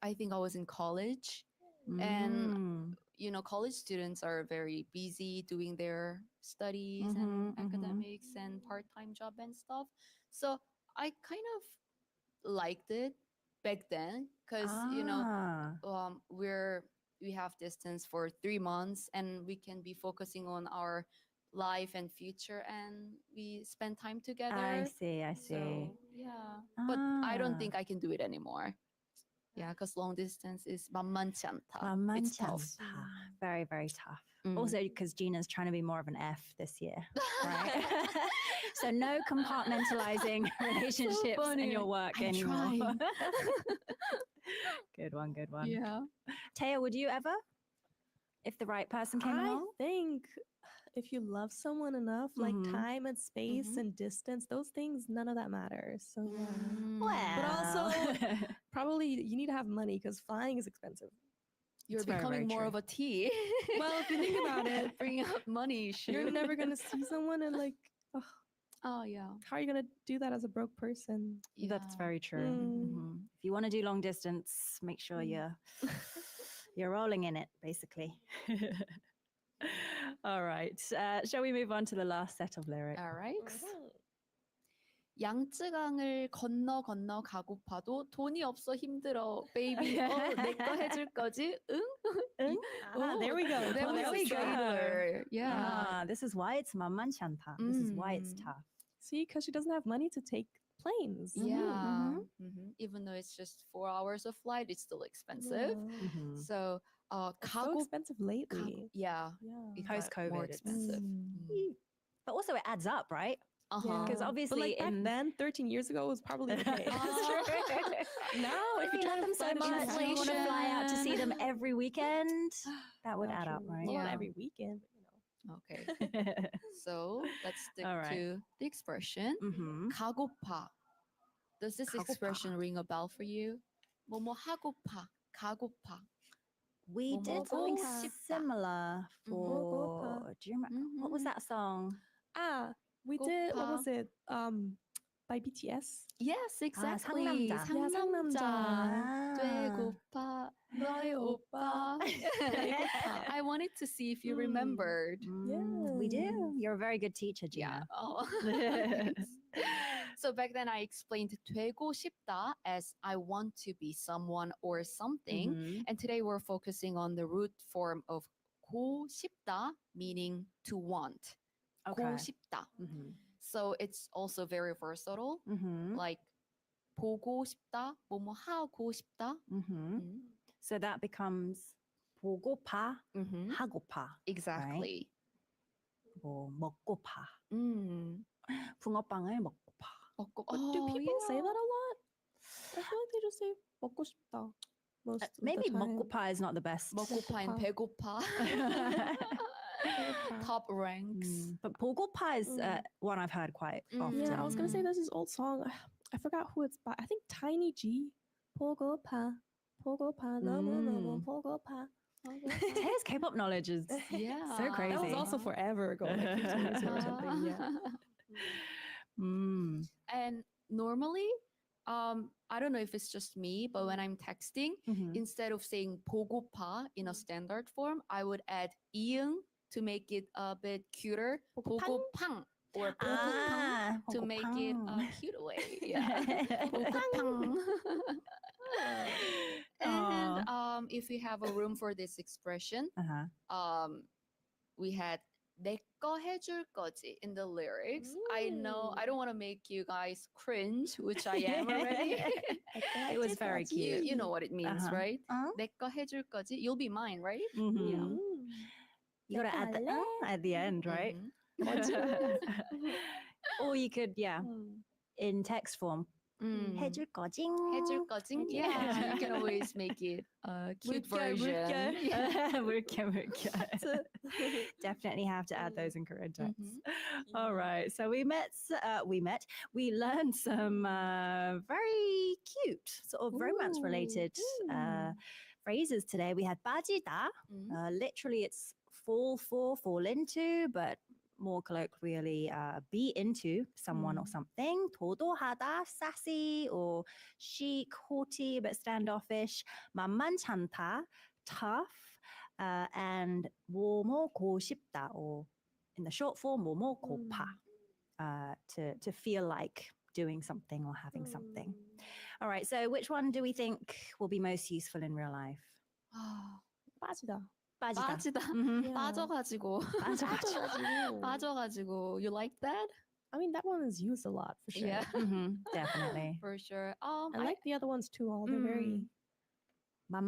I think I was in college, and college students are very busy doing their studies and academics and part-time job and stuff. So I kind of liked it back then because we have distance for 3 months and we can be focusing on our life and future and we spend time together. I see. So, yeah. But I don't think I can do it anymore. Yeah, because long distance is 만만치 않다. It's tough. Very, very tough. Also, because Gina's trying to be more of an F this year, right? So no compartmentalizing relationships in your work I'm anymore. trying. Good one, good one. Yeah. Taya, would you ever, if the right person came I along? think if you love someone enough, like time and space and distance, those things, none of that matters. So yeah. Well, But also, probably you need to have money because flying is expensive. You're It's very, becoming very more true. of a T. Well, if you think about it, Bringing up money issue. you're never gonna see someone and like, oh, Oh, yeah. how are you gonna do that as a broke person? that's Yeah. very true. If you want to do long distance, make sure you're rolling in it, basically. All right. Shall we move on to the last set of lyrics? All right. 양쯔강을 건너 가고파도 돈이 없어 힘들어, baby. 내 거 해줄 거지? 응? There we go. That was there a we go. trailer. Yeah. This is why it's 만만치 않다. This is why it's tough. See, because she doesn't have money to take planes. Yeah. Even though it's just 4 hours of flight, it's still expensive. So, It's so expensive lately. yeah. Yeah. It got Post-COVID, more it's- expensive. But also it adds up, right? Uh-huh. Because But obviously like back then, 13 years ago, it was probably okay. Now, If you love them so much, you want to fly out to see them every weekend, that would add up, right? Well, not Yeah. every weekend, but, Okay. So let's stick All right. to the expression Mhm. 가고파. Does this 가고파. expression ring a bell for you? 뭐뭐 하고파, 가고파. We did something 먹고 싶다. similar for. 먹고파. Do you remember what was that song? We did, what 고파. was it? By BTS. Yes, exactly. 상남자. Yeah, 상남자. 되고파, 너의 오빠. I wanted to see if you remembered. We do. You're a very good teacher, Yeah. Gina. Oh. Thanks. So back then I explained 되고 싶다 as I want to be someone or something. Mhm. And today we're focusing on the root form of 고 싶다, meaning to want. Okay. 고 싶다. Mhm. So it's also very versatile. Mhm. Like 보고 싶다, 뭐뭐 하고 싶다. Mhm. So that becomes 보고파, Mhm. 하고파, Exactly. 뭐 먹고파. 붕어빵을 먹고파. 먹고. But do people yeah. say that a lot? I feel like they just say 먹고 싶다 most of Maybe the time. 먹고파 is not the best. 먹고파 and 배고파. Top ranks. But 보고파 is one I've heard quite often. Yeah, I was gonna say there's this old song. I forgot who it's by. I think Tiny G. 보고파, 보고파, 너무 보고파. Taylor's K-pop knowledge is Yeah. so crazy. That was also forever ago, like 15 years ago or something. Yeah. And normally, I don't know if it's just me, but when I'm texting, Mhm. instead of saying 보고파 in a standard form, I would add 이응 to make it a bit cuter. 보고팡 or 보고팡 to make it a cute way. Yeah. 보고팡. And if we have a room for this expression, we had 내 거 해줄 거지 in the lyrics. I know I don't want to make you guys cringe, which I am already. It was very cute. You know what it means, right? 내 거 해줄 거지. You'll be mine, right? Mhm. You gotta add the at the end, right? Or you could, in text form. 해줄 거지. 해줄 거지. Yeah, you can always make it a cute version. 물게. Definitely have to add those in Korean text. All right. So we learned some very cute sort of romance related phrases today. We had 빠지다. Literally it's fall for, fall into, but more colloquially, be into someone or something. 도도하다, sassy or chic, haughty, but standoffish. 만만찮다, tough. And 뭐뭐 고 싶다, or in the short form, 뭐뭐 고파. To feel like doing something or having something. All right, so which one do we think will be most useful in real life? 빠지다. 빠지다. 빠져가지고. 빠져가지고. You like that? I mean, that one is used a lot for sure. Yeah. Definitely. For sure. I like the other ones too. All they're very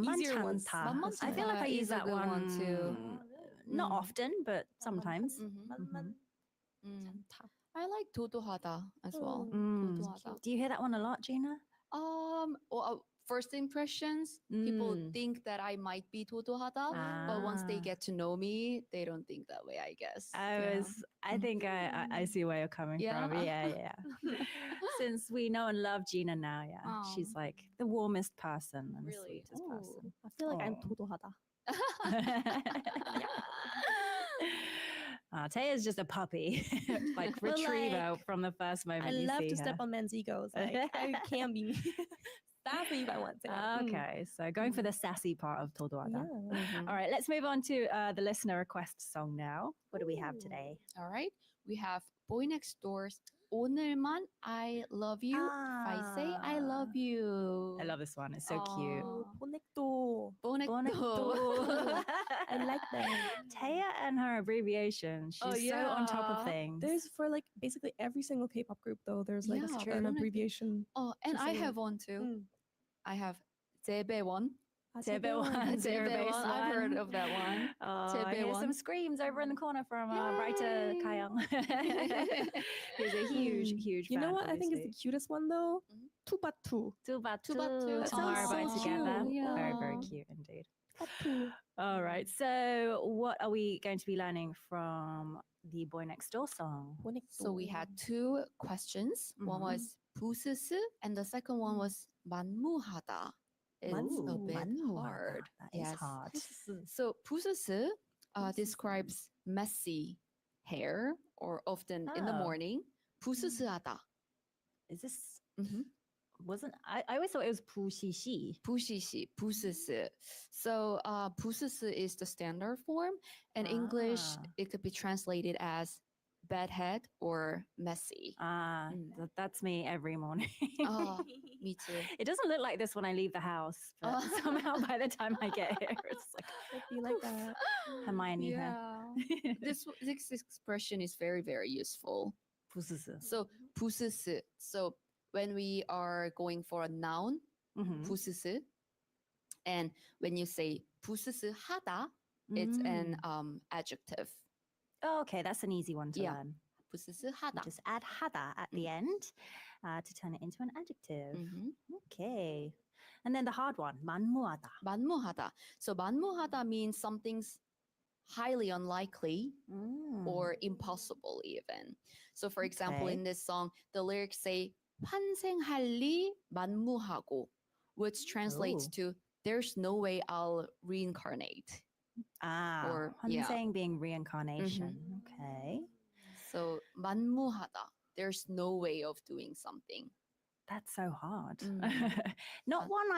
easier ones. 만만찮다. I feel like I use that one too. Not often, but sometimes. I like 도도하다 as well. 도도하다. Do you hear that one a lot, Gina? First impressions, people think that I might be 도도하다, but once they get to know me, they don't think that way, I guess. I think I see where you're coming from. Yeah. Since we know and love Gina now, she's like the warmest person and Really? the sweetest person. I feel like I'm 도도하다. Taya's just a puppy, like retriever from the first moment I you love see to her. step on men's egos. Like, I can be me. Sassy if I want to. Okay, so going for the sassy part of Todoada. Yeah. All right, let's move on to the listener request song now. What do we have today? All right. We have Boy Next Door's 오늘만 I love you. If I say I love you. I love this one. It's so cute. 보넥도. 보넥도. I like that. Taya and her abbreviation. She's so on top of things. There's for like basically every single K-pop group though. There's like Yeah, an Bonek. abbreviation. Oh, and to I say have it. one too. I have 제배원. 제배원. 제배원. I've heard of that one. I hear some screams over in the corner from writer Kayang. He's a huge You fan, know what I think is the obviously. cutest one though? 투바투. Two by two. That Tomorrow sounds by so together. cute. Very, very Yeah. cute indeed. All right. So, what are we going to be learning from the Boy Next Door song? So we had two questions. One was 부스스 and the second one was 만무하다. It's a bit 만무하다. hard. That is hard. So 부스스 describes messy hair or often in the Oh. morning. 부스스하다. Is this Mhm. wasn't I always thought it was 부시시. 부시시, 부스스. So 부스스 is the standard form. In English, Ah. it could be translated as bedhead or messy. That's me every morning. Oh, me too. It doesn't look like this when I leave the house, but somehow by the time I get here, it's like It'd be like that. Hermione hair. Yeah. This expression is very, very useful. 부스스. So 부스스. So when we are going for a noun, Mhm. 부스스, and when you say 부스스하다, it's an adjective. Oh, okay, that's an easy one to Yeah. learn. 부스스하다. Just add hada at the end to turn it into an adjective. Mhm. Okay. And then the hard one, 만무하다. 만무하다. So 만무하다 means something's highly unlikely or impossible even. So for example, Okay. in this song, the lyrics say 환생할 리 만무하고, which translates Oh. to there's no way I'll reincarnate. Or, yeah. 환생 being reincarnation. Okay. So 만무하다. There's no way of doing something. That's so hard. Mm. Not one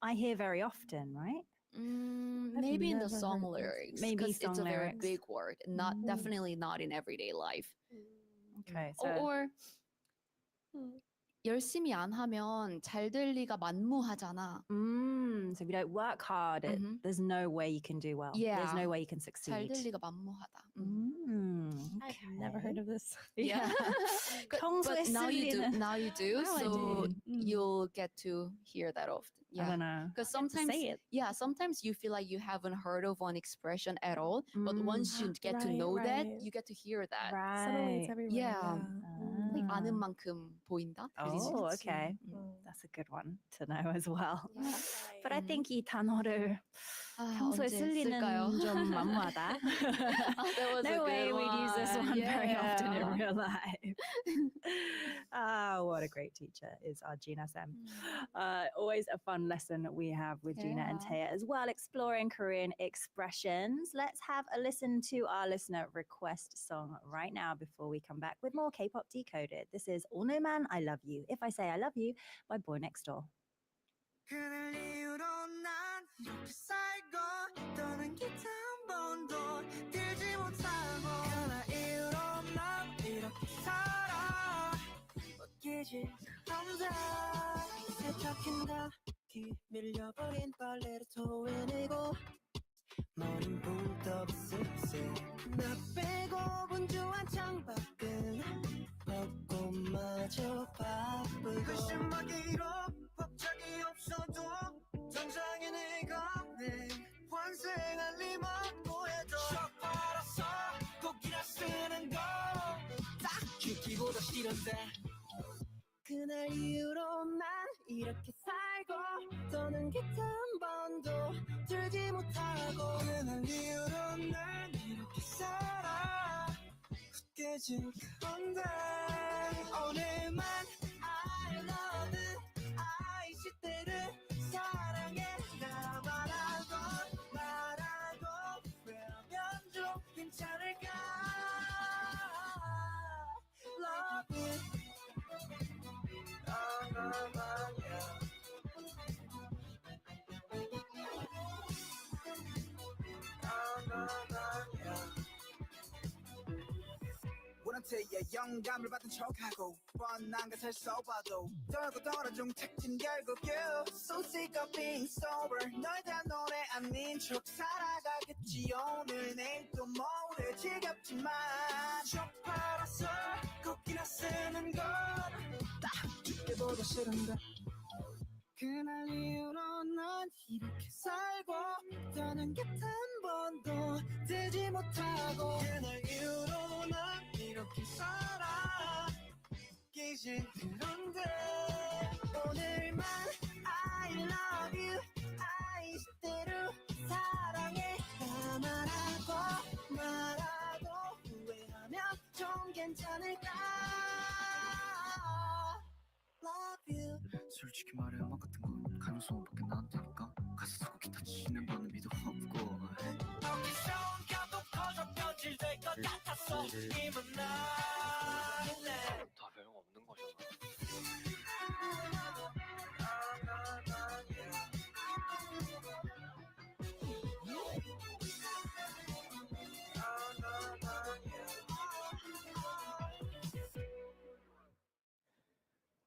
I hear very often, right? Maybe in the never song heard this. lyrics. Maybe 'cause it's song a very lyrics. big word. Not definitely not in everyday life. Okay. So Or 열심히 안 하면 잘 될 리가 만무하잖아. so if you don't work hard, there's no way you can do well. There's Yeah. no way you can 잘 succeed. 될 리가 만무하다. I've never heard of this. Yeah. 평소에 But now you do. 쓰이는- Now you do. Now I So do. you'll get to hear that often. I Yeah. don't know. Because To sometimes, say it. yeah, sometimes you feel like you haven't heard of one expression at all. But once you get to Right, know that, right. you get to hear that. Suddenly it's Right. everywhere. Yeah. Like Ah. 아는 만큼 보인다. Oh, 들리지. okay. Mm. That's a good one to know as well. Yeah. But I think 이 단어를 평소에 언제 쓸리는 쓸까요? 좀 만무하다. That was a No good way we'd use this one very often in Yeah. real life. What a great teacher is our Gina Sam. Always a fun lesson we have with Gina and Yeah. Taya as well, exploring Korean expressions. Let's have a listen to our listener request song right now before we come back with more K-pop Decoded. This is 오늘만 I Love You, If I Say I Love You by Boy Next Door. 그날 이후로 난 이렇게 살고 떠난 기타 한 번도 들지 못하고 그날 이후로 난 이렇게 살아 벗기지 않는다 세척한다 밀려버린 빨래를 토해내고 머린 붕 습세 나 빼고 분주한 창밖은 벚꽃마저 바쁘고 글씨막이로 법적이 없어도 전장에 내가 내 환생할 리만 보여줘 셔 팔아서 곡이나 쓰는 거 딱히 기보다 싫은데 그날 이후로 난 이렇게 살고 떠난 기타 한 번도 들지 못하고 그날 이후로 난 이렇게 살아 깨진 건데 오늘만 I love you I 시대를 사랑해 나 말하고 왜면 좀 괜찮을까 Love you 우란테에 영감을 받은 척하고 뻔한 것을 써봐도 떨고 떨어진 택진 결국 you So sick of being sober 널 대한 노래 아닌 척 살아가겠지 오늘 내일 또 모레 지겹지만 저 팔아서 곡이나 쓰는 건딱 죽게보다 싫은데 그날 이후로 난 이렇게 살고 떠난 곁 한 번도 뜨지 못하고 그날 이후로 난 이렇게 살아 웃기지 그런데 오늘만 I love you I 시대로 살아 솔직히 말해 음악 같은 건 가능성밖에 나한테니까 가사 쓰고 기타 치는 거는 미도 없고 여기서 값도 커져 변질될 것 같았어 이만 나일래 다 별거 없는 거잖아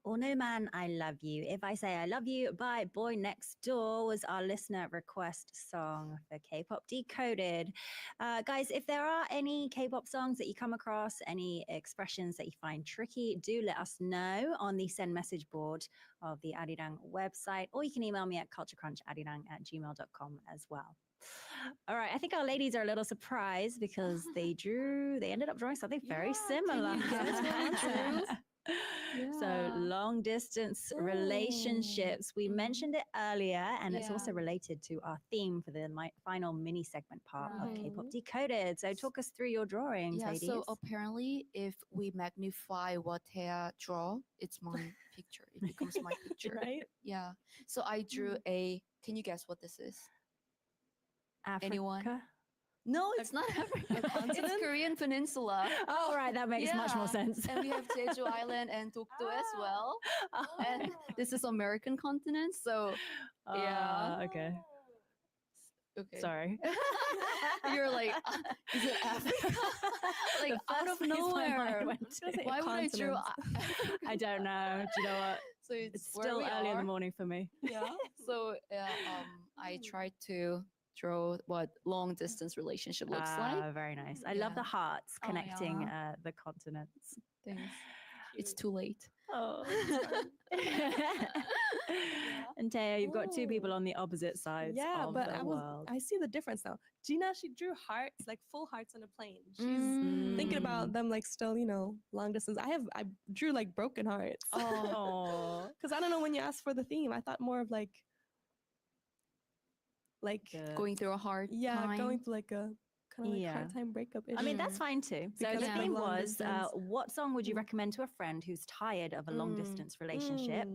오늘만 I Love You. If I Say I Love You by Boy Next Door was our listener request song for K-pop Decoded. Guys, if there are any K-pop songs that you come across, any expressions that you find tricky, do let us know on the send message board of the Arirang website, or you can email me at culturecruncharirang@gmail.com as well. All right, I think our ladies are a little surprised because they ended up drawing something very similar. Can you guess what I drew? So long distance relationships. We mentioned it earlier, and it's also related to our theme for the final mini segment part of K-pop Decoded. So talk us through your drawings, ladies. So apparently, if we magnify what Thea draw, it's my picture. It becomes my picture, right? Yeah. So I drew a. Can you guess what this is? Africa? Anyone? No, it's not Africa. It's Korean Peninsula. Oh, right. That makes much more sense. And we have Jeju Island and Dokdo as well. And this is American continent. So, yeah. Okay. Okay. Sorry. You're like, is it Africa? Like out of nowhere. Why would I draw? I don't know. Do you know what? So it's still early in the morning for me. Yeah. So I tried to draw what long distance relationship looks like. Very nice. I love the hearts connecting the continents. Thanks. It's too late. Oh. And Taya, you've got two people on the opposite sides of the world. I see the difference now. Gina, she drew hearts, like full hearts on a plane. She's thinking about them like still, long distance. I drew like broken hearts. Oh. Because I don't know when you asked for the theme. I thought more of like going through a hard time. Going through like a kind of like hard time breakup issue. I mean, that's fine too. So the theme was, what song would you recommend to a friend who's tired of a long distance relationship?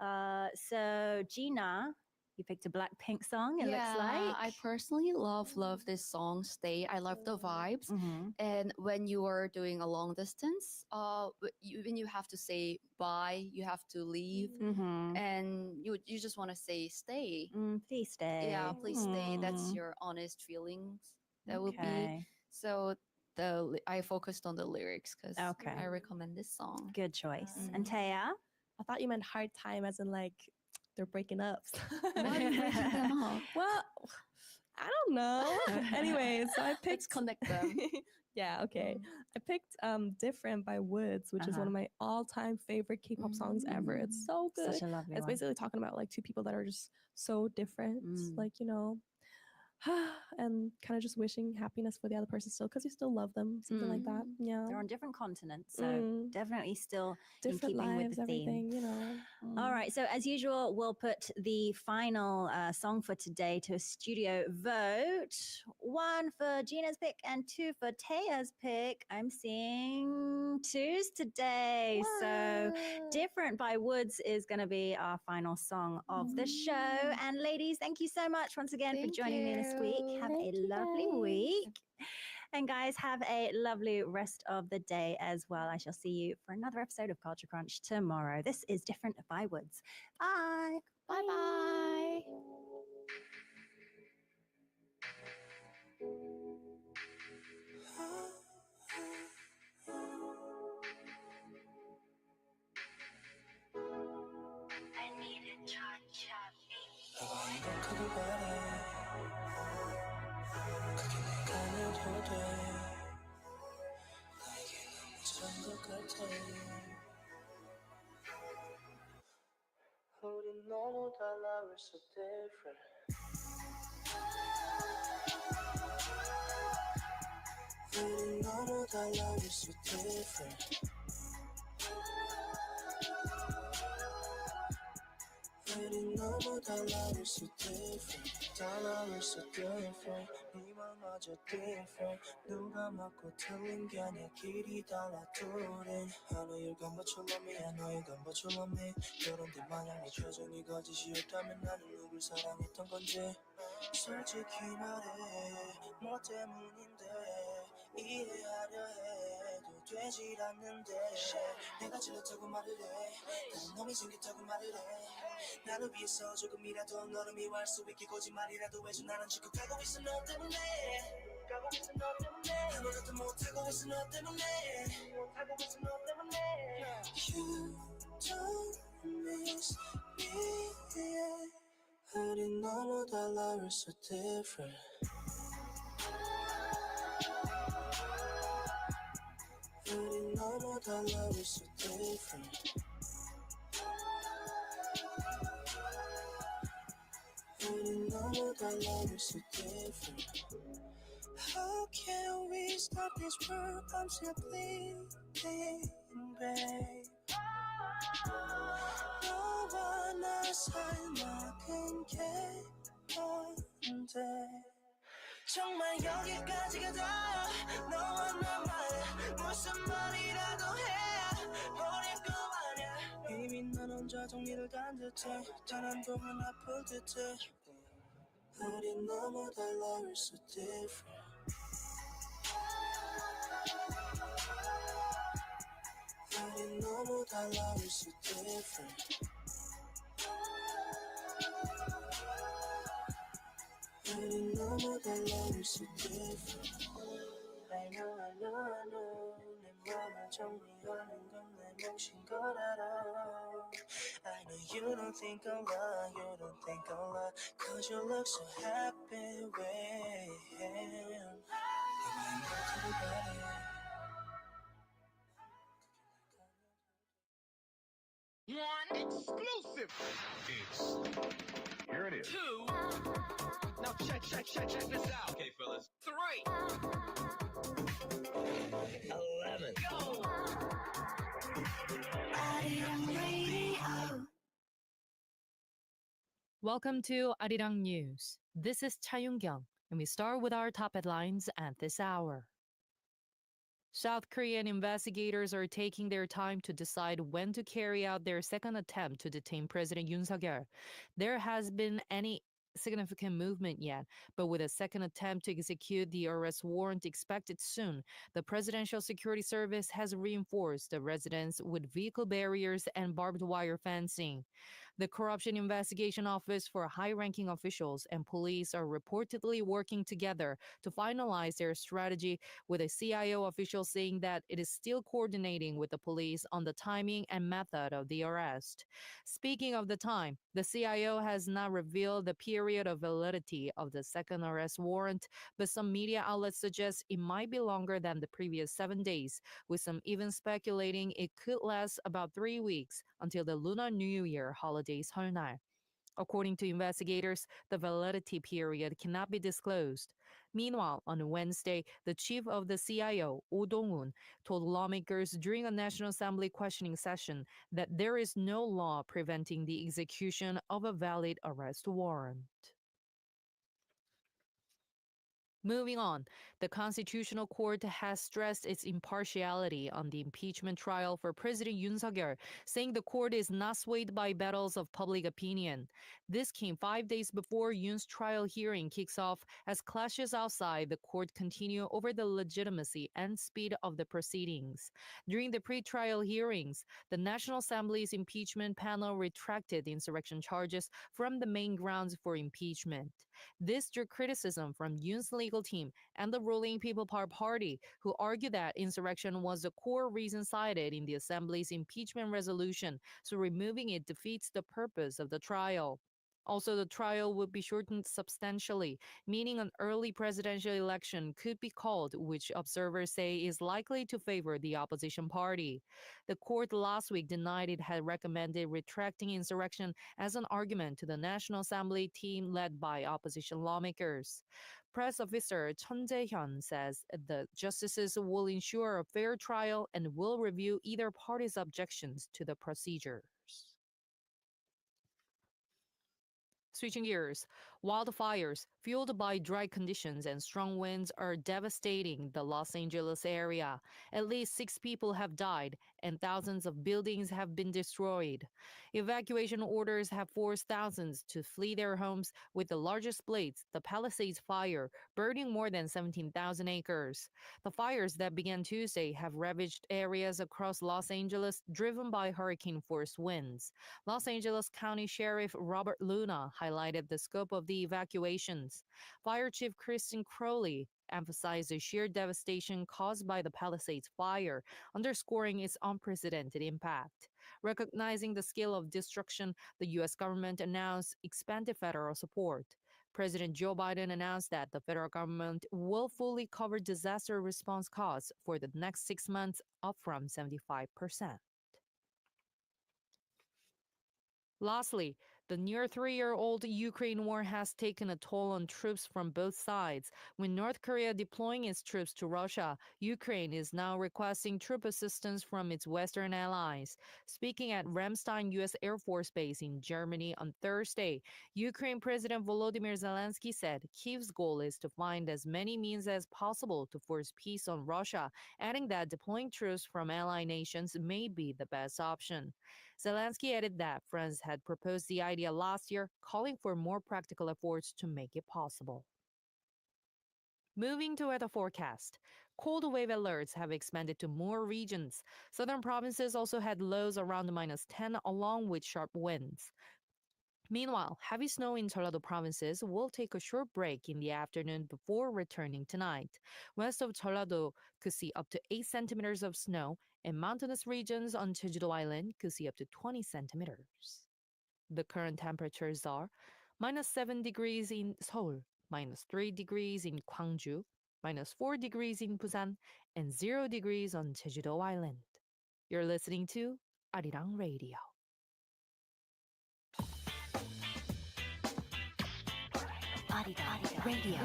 So Gina, you picked a Blackpink song, it looks like. I personally love this song, Stay. I love the vibes. And when you are doing a long distance, when you have to say bye, you have to leave, and you just want to say stay. Please stay. Yeah, please stay. That's your honest feelings. That would be. So I focused on the lyrics because I recommend this song. Good choice. And Taya? I thought you meant hard time as in like they're breaking up. Why are you breaking them up? Well, I don't know. Anyway, so I picked... Let's connect them. Yeah, okay. I picked Different by Woods, which is one of my all-time favorite K-pop songs ever. It's so good. Such a lovely It's basically talking about like two people that are just so different. Like, and kind of just wishing happiness for the other person still because you still love them, something like that. Yeah, they're on different continents, so definitely still different in keeping lives, with the everything, theme. All right, so as usual, we'll put the final song for today to a studio vote. 1 for Gina's pick and 2 for Taya's pick. I'm seeing 2s today. So Different by Woods is going to be our final song of the show. And ladies, thank you so much once again for joining me this week. Have a lovely week. And guys, have a lovely rest of the day as well. I shall see you for another episode of Culture Crunch tomorrow. This is Different by Woods. Bye. Bye-bye. 우린 너무 달라, we're so different. 우린 너무 달라, we're so different. 우린 너무 너무 달라 we're so different 달라 we're so different 네 맘마저 different 누가 맞고 틀린 게 아니야 길이 달라 둘은 하나의 감바처럼이야 너의 감바처럼이 그런데 만약 내 표정이 거짓이었다면 나는 누굴 사랑했던 건지 솔직히 말해 뭐 때문인데 이해하려 해도 되질 않는데 내가 질렸다고 말을 해 다른 놈이 생겼다고 말을 해 나를 위해서 조금이라도 너를 미워할 수 있게 거짓말이라도 해줘 나는 지금 가고 있어 너 때문에 가고 있어 너 때문에 아무것도 못하고 있어 너 때문에 못하고 있어 너 때문에 You don't miss me yeah. 우린 너무 달라 we're so different 우린 너무 달라 we're so different 우린 너무 달라 we're so different How can we stop this world I'm still bleeding babe 너와 나 사이 막은 게 뭔데 정말 여기까지가 다 너와 나만 무슨 말이라도 해 버릴 거 아냐 이미 난 혼자 정리를 단 듯해 단 한동안 아플 듯해 우린 너무 달라 we're so different 우린 너무 달라 we're so different 우린 너무 달라 we're so different I know I know I know 내 맘을 정리하는 건 내 몫인 걸 알아 I know you don't think a lot you don't think a lot Cause you look so happy with him One exclusive. Here it is. Two. Now check this out. Okay, fellas. Three. 11. Go. Welcome to Arirang News. This is Cha Yoon-kyung, and we start with our top headlines at this hour. South Korean investigators are taking their time to decide when to carry out their second attempt to detain President Yoon Suk-yeol. There has been any significant movement yet, but with a second attempt to execute the arrest warrant expected soon, the Presidential Security Service has reinforced the residence with vehicle barriers and barbed wire fencing. The Corruption Investigation Office for high-ranking officials and police are reportedly working together to finalize their strategy, with a CIO official saying that it is still coordinating with the police on the timing and method of the arrest. Speaking of the time, the CIO has not revealed the period of validity of the second arrest warrant, but some media outlets suggest it might be longer than the previous 7 days, with some even speculating it could last about 3 weeks until the Lunar New Year holiday 설날. According to investigators, the validity period cannot be disclosed. Meanwhile, on Wednesday, the chief of the CIO, Oh Dong-un, told lawmakers during a National Assembly questioning session that there is no law preventing the execution of a valid arrest warrant. Moving on, the Constitutional Court has stressed its impartiality on the impeachment trial for President Yoon Suk-yeol, saying the court is not swayed by battles of public opinion. This came 5 days before Yoon's trial hearing kicks off, as clashes outside the court continue over the legitimacy and speed of the proceedings. During the pre-trial hearings, the National Assembly's impeachment panel retracted the insurrection charges from the main grounds for impeachment. This drew criticism from Yoon's legal team and the ruling People Power Party, who argue that insurrection was the core reason cited in the Assembly's impeachment resolution, so removing it defeats the purpose of the trial. Also, the trial would be shortened substantially, meaning an early presidential election could be called, which observers say is likely to favor the opposition party. The court last week denied it had recommended retracting insurrection as an argument to the National Assembly team led by opposition lawmakers. Press officer Chun Jae-hyun says the justices will ensure a fair trial and will review either party's objections to the procedures. Switching gears, wildfires, fueled by dry conditions and strong winds, are devastating the Los Angeles area. At least 6 people have died, and thousands of buildings have been destroyed. Evacuation orders have forced thousands to flee their homes, with the largest blaze, the Palisades fire, burning more than 17,000 acres. The fires that began Tuesday have ravaged areas across Los Angeles, driven by hurricane-force winds. Los Angeles County Sheriff Robert Luna highlighted the scope of the evacuations. Fire Chief Kristen Crowley emphasized the sheer devastation caused by the Palisades fire, underscoring its unprecedented impact. Recognizing the scale of destruction, the U.S. government announced expanded federal support. President Joe Biden announced that the federal government will fully cover disaster response costs for the next 6 months, up from 75%. Lastly, the near 3-year-old Ukraine war has taken a toll on troops from both sides. With North Korea deploying its troops to Russia, Ukraine is now requesting troop assistance from its Western allies. Speaking at Ramstein U.S. Air Force Base in Germany on Thursday, Ukraine President Volodymyr Zelensky said Kyiv's goal is to find as many means as possible to force peace on Russia, adding that deploying troops from ally nations may be the best option. Zelensky added that France had proposed the idea last year, calling for more practical efforts to make it possible. Moving to weather forecast. Cold wave alerts have expanded to more regions. Southern provinces also had lows around -10 along with sharp winds. Meanwhile, heavy snow in Jeollado provinces will take a short break in the afternoon before returning tonight. West of Jeollado could see up to 8 centimeters of snow, and mountainous regions on Jeju-do Island could see up to 20 centimeters. The current temperatures are -7 degrees in Seoul, -3 degrees in Gwangju, -4 degrees in Busan, and 0 degrees on Jeju-do Island. You're listening to Arirang Radio. Arirang Radio.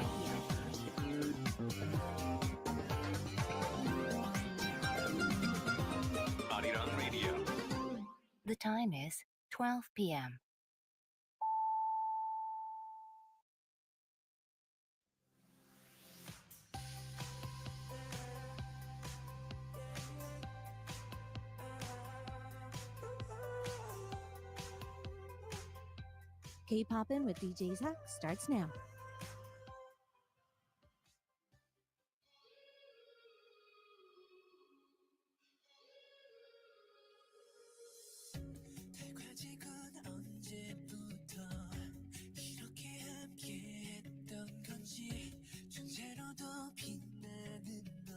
Arirang Radio. The time is 12 p.m. K-Poppin' with DJ Zach starts now. 달궈지곤 언제부터 이렇게 함께했던 건지 존재로도 빛나는 너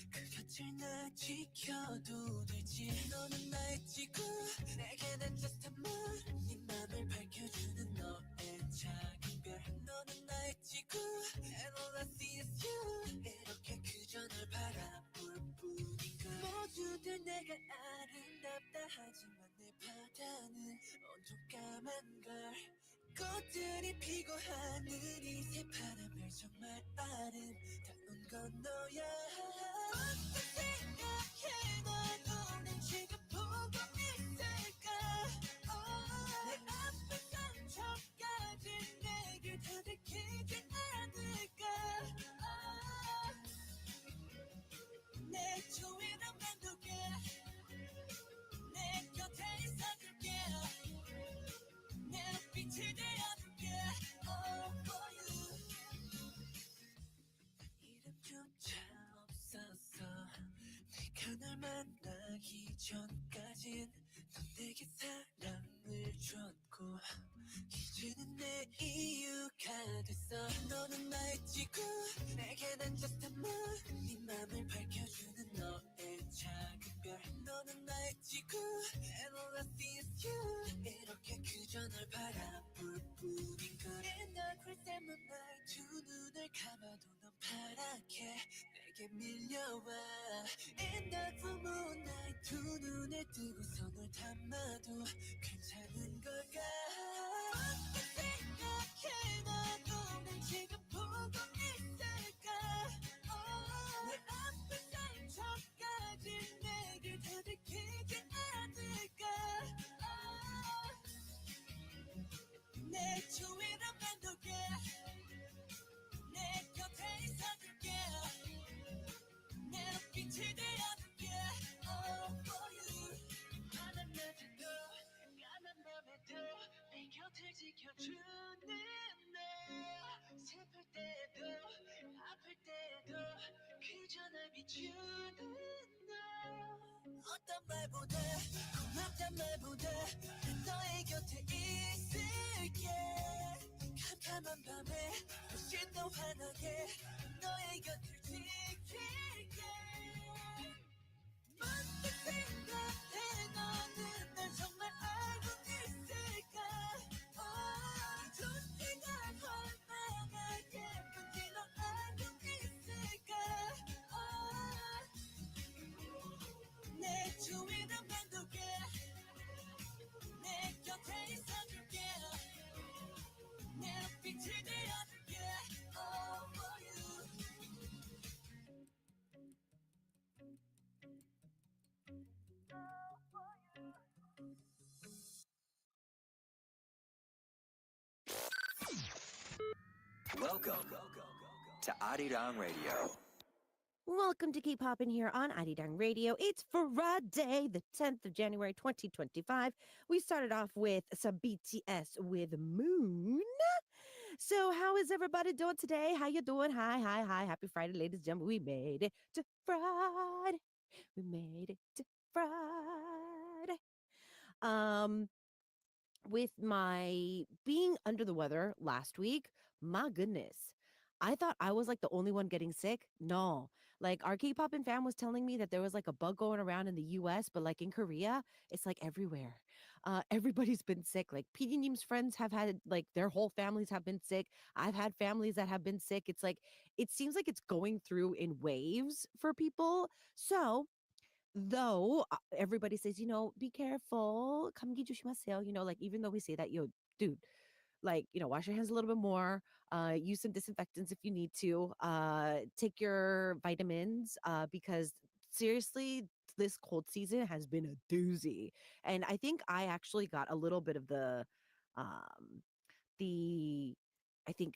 그 곁을 나 지켜도 될지 너는 나의 지구 내게 난 just a moon 네 맘을 밝혀주는 너의 작은 별 너는 나의 지구 and all I see is you 이렇게 그저 널 바라볼 뿐인걸 모두들 내가 아름답다 하지만 내 바다는 온통 까만 걸 꽃들이 피고 하늘이 새파란 정말 아름다운 건 너야 어떻게 생각해 널 오늘 지금 보고 있을까 내 앞에 상처까지 내게 더 들키지 않을까 내 주위를 맴돌게 내 곁에 있어줄게 내 빛을 되어줄게 all for you 이름조차 없었어 내가 널 만나기 전까진 넌 내게 사랑을 줬고 이제는 내 이유가 됐어 너는 나의 지구 내게 난 just a moon 네 맘을 밝혀주는 너의 작은 별 너는 나의 지구 and all I see is you 이렇게 그저 널 바라볼 뿐인걸 In the crimson moonlight 두 눈을 감아도 넌 파랗게 내게 밀려와 In the full moonlight 두 눈을 뜨고서 널 담아도 괜찮은 걸까 어떻게 생각해 난 오늘 지금 보고 있을까 내 앞에 상처까지 내게 더 들키지 않을까 내 곁을 지켜주는 너 슬플 때도 아플 때도 그저 날 비추는 너 어떤 말보다 고맙단 말보다 난 너의 곁에 있을게 캄캄한 밤에 다시 또 환하게 너의 곁을 지킬게 먼저 생각해 너는 날 정말 알고 있을까 좋지가 얼마나 예쁜지 너 알고 있을까 내 주위를 맴돌게 내 곁에 있어줄게 내 빛을 되어줄게 Oh for you Welcome to Arirang Radio. Welcome to Keep Hoppin' here on Arirang Radio. It's Friday, the 10th of January, 2025. We started off with some BTS with Moon. So how is everybody doing today? How you doing? Hi. Happy Friday, ladies and gentlemen. We made it to Friday. We made it to Friday. With my being under the weather last week, my goodness. I thought I was like the only one getting sick. No, like our K-pop and fam was telling me that there was like a bug going around in the US, but like in Korea, it's like everywhere. Everybody's been sick. Like PD님's friends have had like their whole families have been sick. I've had families that have been sick. It's like, it seems like it's going through in waves for people. So though everybody says, be careful, 감기 조심하세요, like even though we say that, dude, like, wash your hands a little bit more, use some disinfectants if you need to, take your vitamins, because seriously, this cold season has been a doozy. And I think I actually got a little bit of um, the, I think,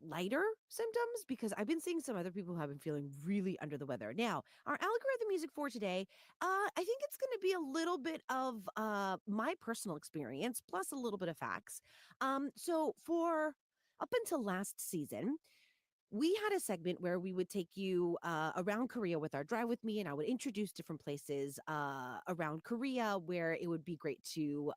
lighter symptoms because I've been seeing some other people who have been feeling really under the weather. Now, our algorithm music for today, I think it's going to be a little bit of my personal experience plus a little bit of facts. So for up until last season, we had a segment where we would take you around Korea with our drive with me, and I would introduce different places around Korea where it would be great to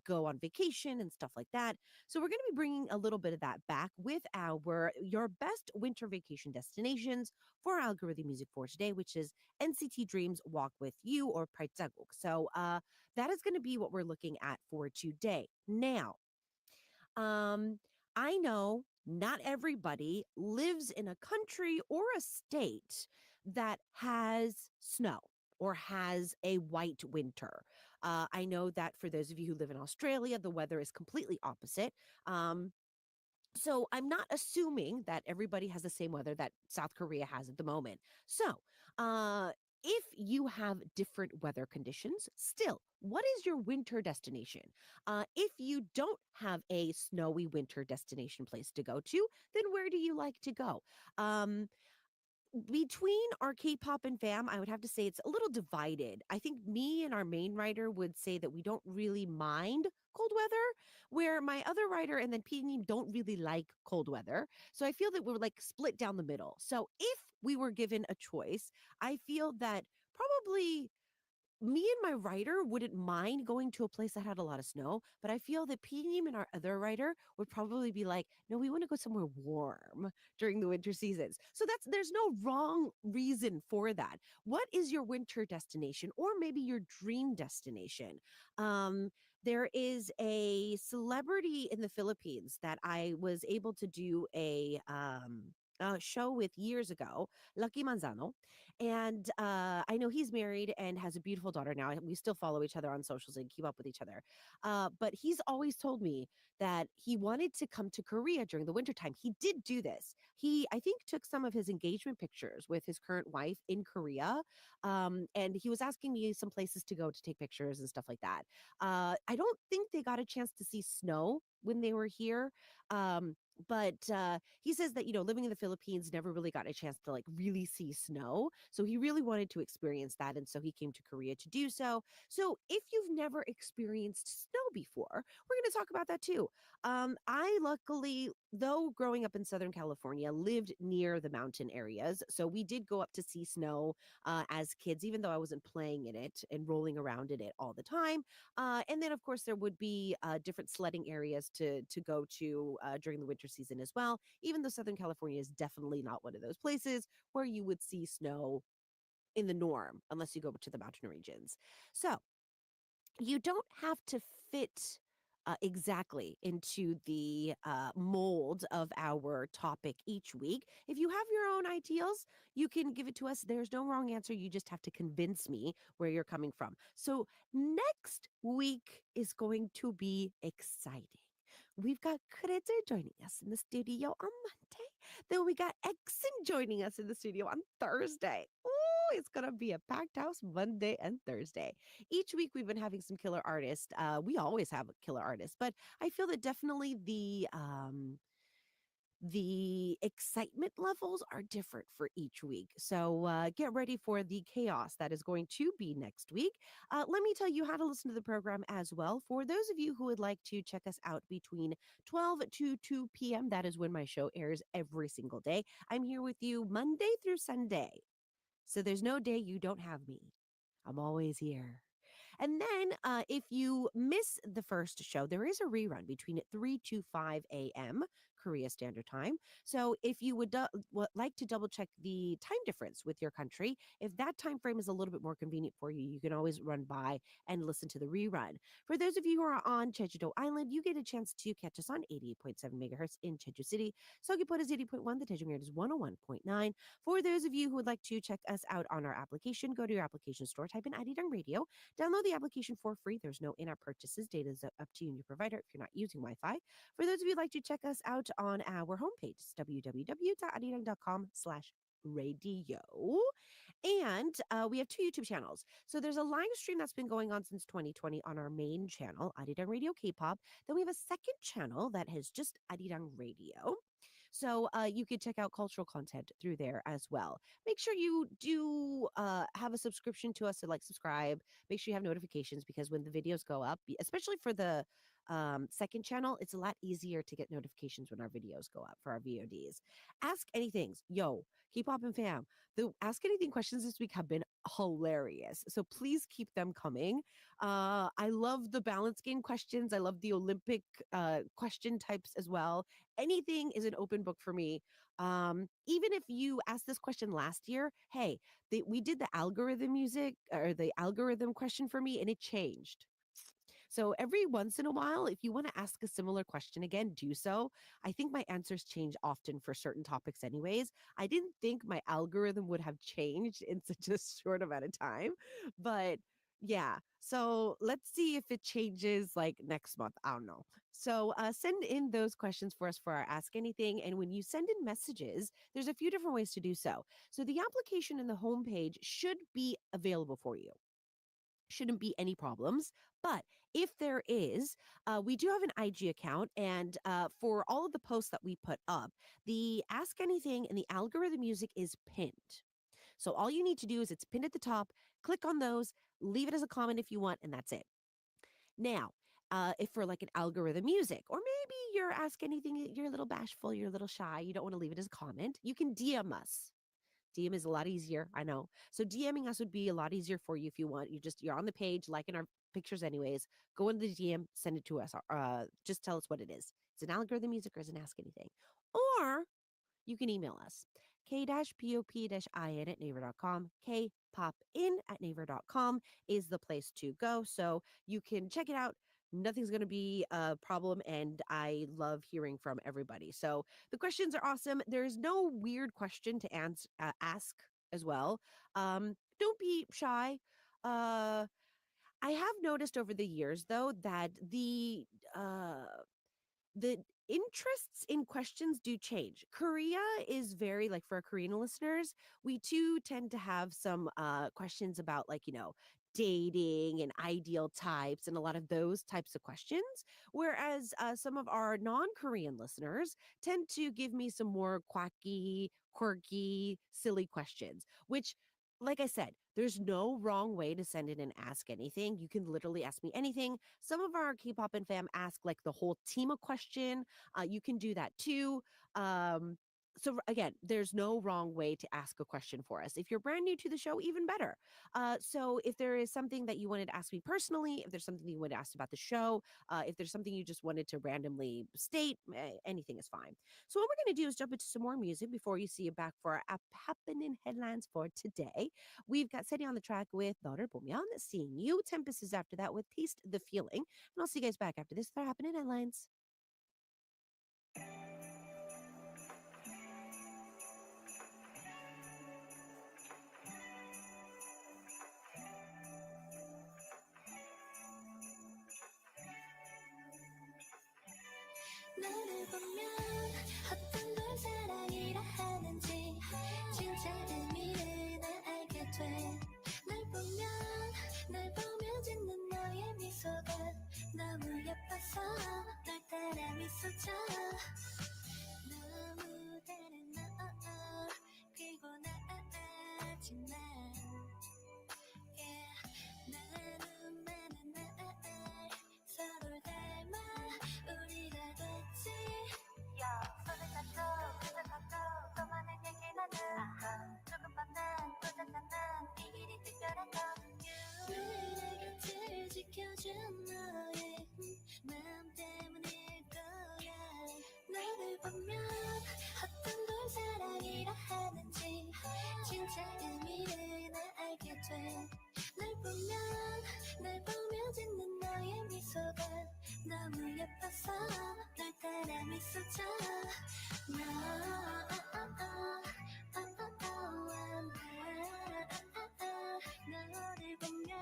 go on vacation and stuff like that. So we're going to be bringing a little bit of that back with our your best winter vacation destinations for our algorithm music for today, which is NCT Dreams Walk with You or Praetjaguk. So that is going to be what we're looking at for today. Now, I know not everybody lives in a country or a state that has snow or has a white winter. I know that for those of you who live in Australia, the weather is completely opposite. So I'm not assuming that everybody has the same weather that South Korea has at the moment. So, if you have different weather conditions, still, what is your winter destination? If you don't have a snowy winter destination place to go to, then where do you like to go? Between our K-pop and fam, I would have to say it's a little divided. I think me and our main writer would say that we don't really mind cold weather, where my other writer and then PD don't really like cold weather. So I feel that we're like split down the middle. So if we were given a choice, I feel that probably me and my writer wouldn't mind going to a place that had a lot of snow, but I feel that Pinium and our other writer would probably be like, no, we want to go somewhere warm during the winter seasons. So there's no wrong reason for that. What is your winter destination or maybe your dream destination? There is a celebrity in the Philippines that I was able to do a show with years ago, Lucky Manzano. And I know he's married and has a beautiful daughter now. We still follow each other on socials and keep up with each other. But he's always told me that he wanted to come to Korea during the wintertime. He did do this. He, I think, took some of his engagement pictures with his current wife in Korea. And he was asking me some places to go to take pictures and stuff like that. I don't think they got a chance to see snow when they were here. but he says that living in the Philippines, never really got a chance to like really see snow, so he really wanted to experience that, and so he came to Korea to do so. So if you've never experienced snow before, we're going to talk about that too. I luckily, though growing up in Southern California, lived near the mountain areas, so we did go up to see snow as kids, even though I wasn't playing in it and rolling around in it all the time. And then, of course, there would be different sledding areas to go to during the winter season as well. Even though Southern California is definitely not one of those places where you would see snow in the norm, unless you go to the mountain regions. So you don't have to fit exactly into the mold of our topic each week. If you have your own ideals, you can give it to us. There's no wrong answer. You just have to convince me where you're coming from. So next week is going to be exciting. We've got Kreder joining us in the studio on Monday. Then we got Exon joining us in the studio on Thursday. Ooh, it's going to be a packed house Monday and Thursday. Each week we've been having some killer artists. We always have a killer artist, but I feel that definitely the excitement levels are different for each week. So get ready for the chaos that is going to be next week. Let me tell you how to listen to the program as well. For those of you who would like to check us out between 12 to 2 p.m., that is when my show airs every single day. I'm here with you Monday through Sunday. So there's no day you don't have me. I'm always here. And then if you miss the first show, there is a rerun between 3 to 5 a.m. Korea Standard Time. So if you would like to double check the time difference with your country, if that time frame is a little bit more convenient for you, you can always run by and listen to the rerun. For those of you who are on Jeju-do Island, you get a chance to catch us on 88.7 megahertz in Jeju City. Sogipot is 80.1, the Daejeon is 101.9. For those of you who would like to check us out on our application, go to your application store, type in Arirang Radio, download the application for free. There's no in-app purchases. Data is up to you and your provider if you're not using Wi-Fi. For those of you who'd like to check us out on our homepage, it's www.arirang.com/radio. And we have two YouTube channels. So there's a live stream that's been going on since 2020 on our main channel, Arirang Radio K-pop. Then we have a second channel that has just Arirang Radio. So you can check out cultural content through there as well. Make sure you do have a subscription to us, to like subscribe. Make sure you have notifications, because when the videos go up, especially for the second channel, it's a lot easier to get notifications when our videos go up for our VODs. Ask anything. Yo, K-pop and fam. The Ask Anything questions this week have been hilarious. So please keep them coming. I love the balance game questions. I love the Olympic question types as well. Anything is an open book for me. Even if you asked this question last year, hey, we did the algorithm music or the algorithm question for me, and it changed. So every once in a while, if you want to ask a similar question again, do so. I think my answers change often for certain topics anyways. I didn't think my algorithm would have changed in such a short amount of time, but yeah. So let's see if it changes like next month. I don't know. So send in those questions for us for our Ask Anything. And when you send in messages, there's a few different ways to do so. So the application and the homepage should be available for you. Shouldn't be any problems. But if there is, we do have an IG account. And for all of the posts that we put up, the Ask Anything and the algorithm music is pinned. So all you need to do is it's pinned at the top, click on those, leave it as a comment if you want, and that's it. Now, if for like an algorithm music, or maybe you're Ask Anything, you're a little bashful, you're a little shy, you don't want to leave it as a comment, you can DM us. DM is a lot easier, I know. So DMing us would be a lot easier for you if you want. You're on the page, liking our pictures anyways. Go into the DM, send it to us. Just tell us what it is. It's an algorithm music or it's an Ask Anything. Or you can email us. k-pop-in@naver.com. kpopin@naver.com is the place to go. So you can check it out. Nothing's going to be a problem, and I love hearing from everybody. So the questions are awesome. There's no weird question to ask as well. Don't be shy. I have noticed over the years, though, that the interests in questions do change. Korea is very, like, for our Korean listeners, we too tend to have some questions about, like, dating and ideal types and a lot of those types of questions. Whereas some of our non Korean listeners tend to give me some more quirky, silly questions, which, like I said, there's no wrong way to send in and ask anything. You can literally ask me anything. Some of our K-pop and fam ask like the whole team a question. You can do that too. Again, there's no wrong way to ask a question for us. If you're brand new to the show, even better. So if there is something that you wanted to ask me personally, if there's something you wanted to ask about the show, if there's something you just wanted to randomly state, anything is fine. So what we're going to do is jump into some more music before you see you back for our happening headlines for today. We've got Seti on the track with 너를 보면, Seeing You. Tempest is after that with Taste the Feeling. And I'll see you guys back after this with our happening headlines. 너를 보면 어떤 걸 사랑이라 하는지 진짜 의미를 날 알게 돼. 널 보며 짓는 너의 미소가 너무 예뻐서 널 따라 미소져. 너무 다른 너 피곤하지만 나는 날 서로를 닮아 우리가 됐지. 손을 잡고 그저 걷고 더 많은 얘기 나는 조금만 도전하는 이 길이 특별한 건 늘 내 곁을 지켜준 너의 마음 때문일 거야. 너를 보면 어떤 걸 사랑이라 하는지 진짜 의미를 날 알게 돼. 널 보며 짓는 너의 미소가 너무 예뻐서 널 따라 미소져. 너를 보며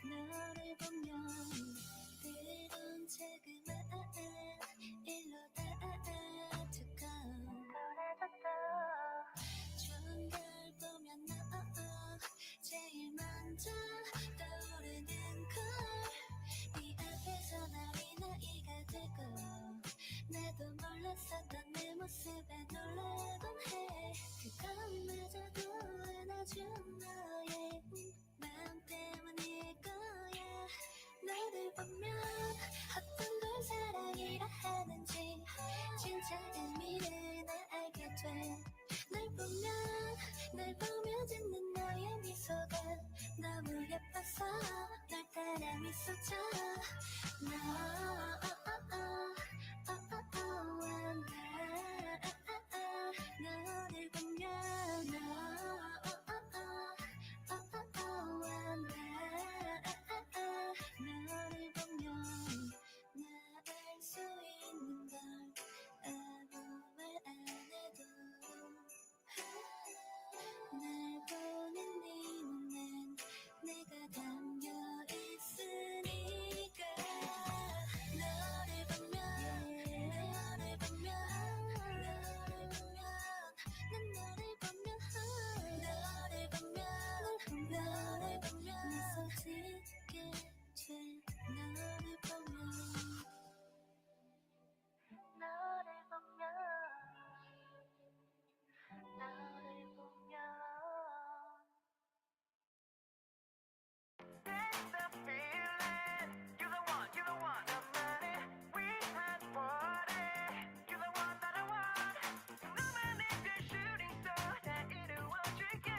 너를 보며 뜨거운 자그마한 일로 닿아두고 좋은 걸 보면 너 제일 먼저 떠오르는 걸. 네 앞에서 나의 나이가 되고 나도 몰랐었던 내 모습에 놀라곤 해. 그것마저도 안아준 너의 마음 때문일 거야. 너를 보면 어떤 걸 사랑이라 하는지 진짜 의미를 날 알게 돼. 널 보며 짓는 너의 미소가 너무 예뻐서 널 따라 미소져. 너를 보며 너를 보며 나 알 수 있는 걸 아무 말 안 해도 날 보는 네 눈엔 내가 담겨 있으니까. 너를 보면 난 너를 보면 미소 짓게 돼. 너를 보면 That's the feeling. You're the one, you're the one. 너만의 위한 party. You're the one that I want. 너만의 그 shooting star 다 이루어줄게.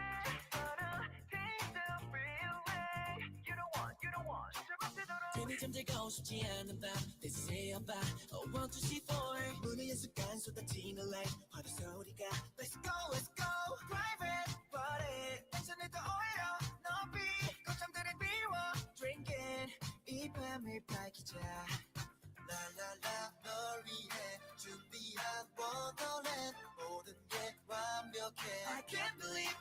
서로 taste the feeling. You're the one, you're the one. 시작하도록. 괜히 잠들고 싶지 않은 밤 This is it about 1, 2, 3, 4 무능한 순간 쏟아지는 light 화도 소리가 Let's go, let's go Private party 텐션을 더 올려 높이 거점들을 비워 Drinking 이 밤을 밝히자 라라라 널 위해 준비한 Wonderland 모든 게 완벽해 I can't believe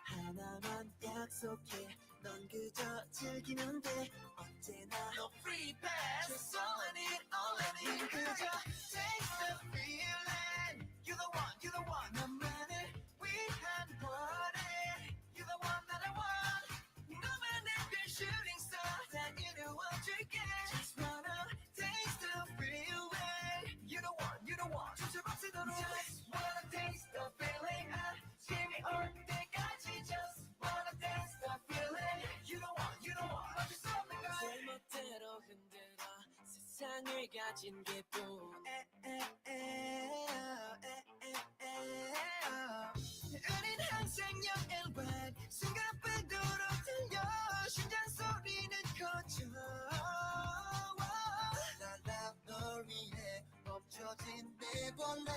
하나만 약속해 넌 그저 즐기는데 언제나 No free pass Just all I need, all I need 그저 taste the feeling You're the the one, you're the one. 나만을 위한 party. You're the one that I want. 너만의 별 shooting star 다 이루어줄게. Just wanna taste the feeling. You're the one, you're the one. 춤춰봐지도록. Just wanna taste the feeling. 아침이 올 때까지 just wanna taste the feeling. You're the one, you're the one. 멈출 수 없는 걸. 제멋대로 흔들어 세상을 가진 기분. 우린 항상 영일관 순간배도로 들려 심장 소리는 커져. 날라 널 위해 멈춰진 내 벌레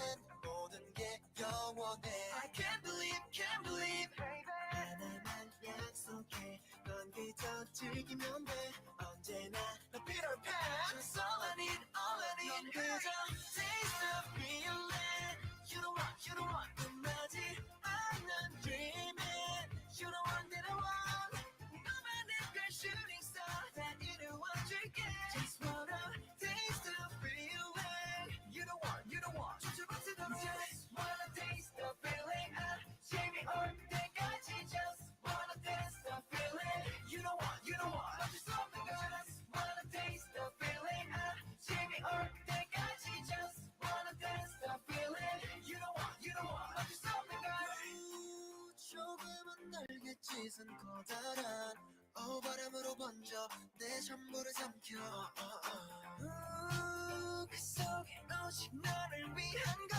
모든 게 영원해. I can't believe 하나만 약속해 넌 그저 즐기면 돼. 언제나 너 Peter Pan. Just all I need 넌 그저 taste the feeling. You the one 끝나지 않는 dreaming. You the one that I want. 너만의 별 shooting star 다 이루어줄게. Just wanna taste the feeling. You the one 춤춰봐지도록. Just wanna taste the feeling. 아침이 올 때까지 just wanna taste the feeling. You the one 멈출 수 없는 걸. Just wanna taste the feeling. 아침이 올 때까지 just wanna taste the feeling. You the one 멈출 수 없는 걸. 조금은 날겠지 선 커다란 바람으로 번져 내 전부를 삼켜. 그 속에 오직 너를 위한 걸.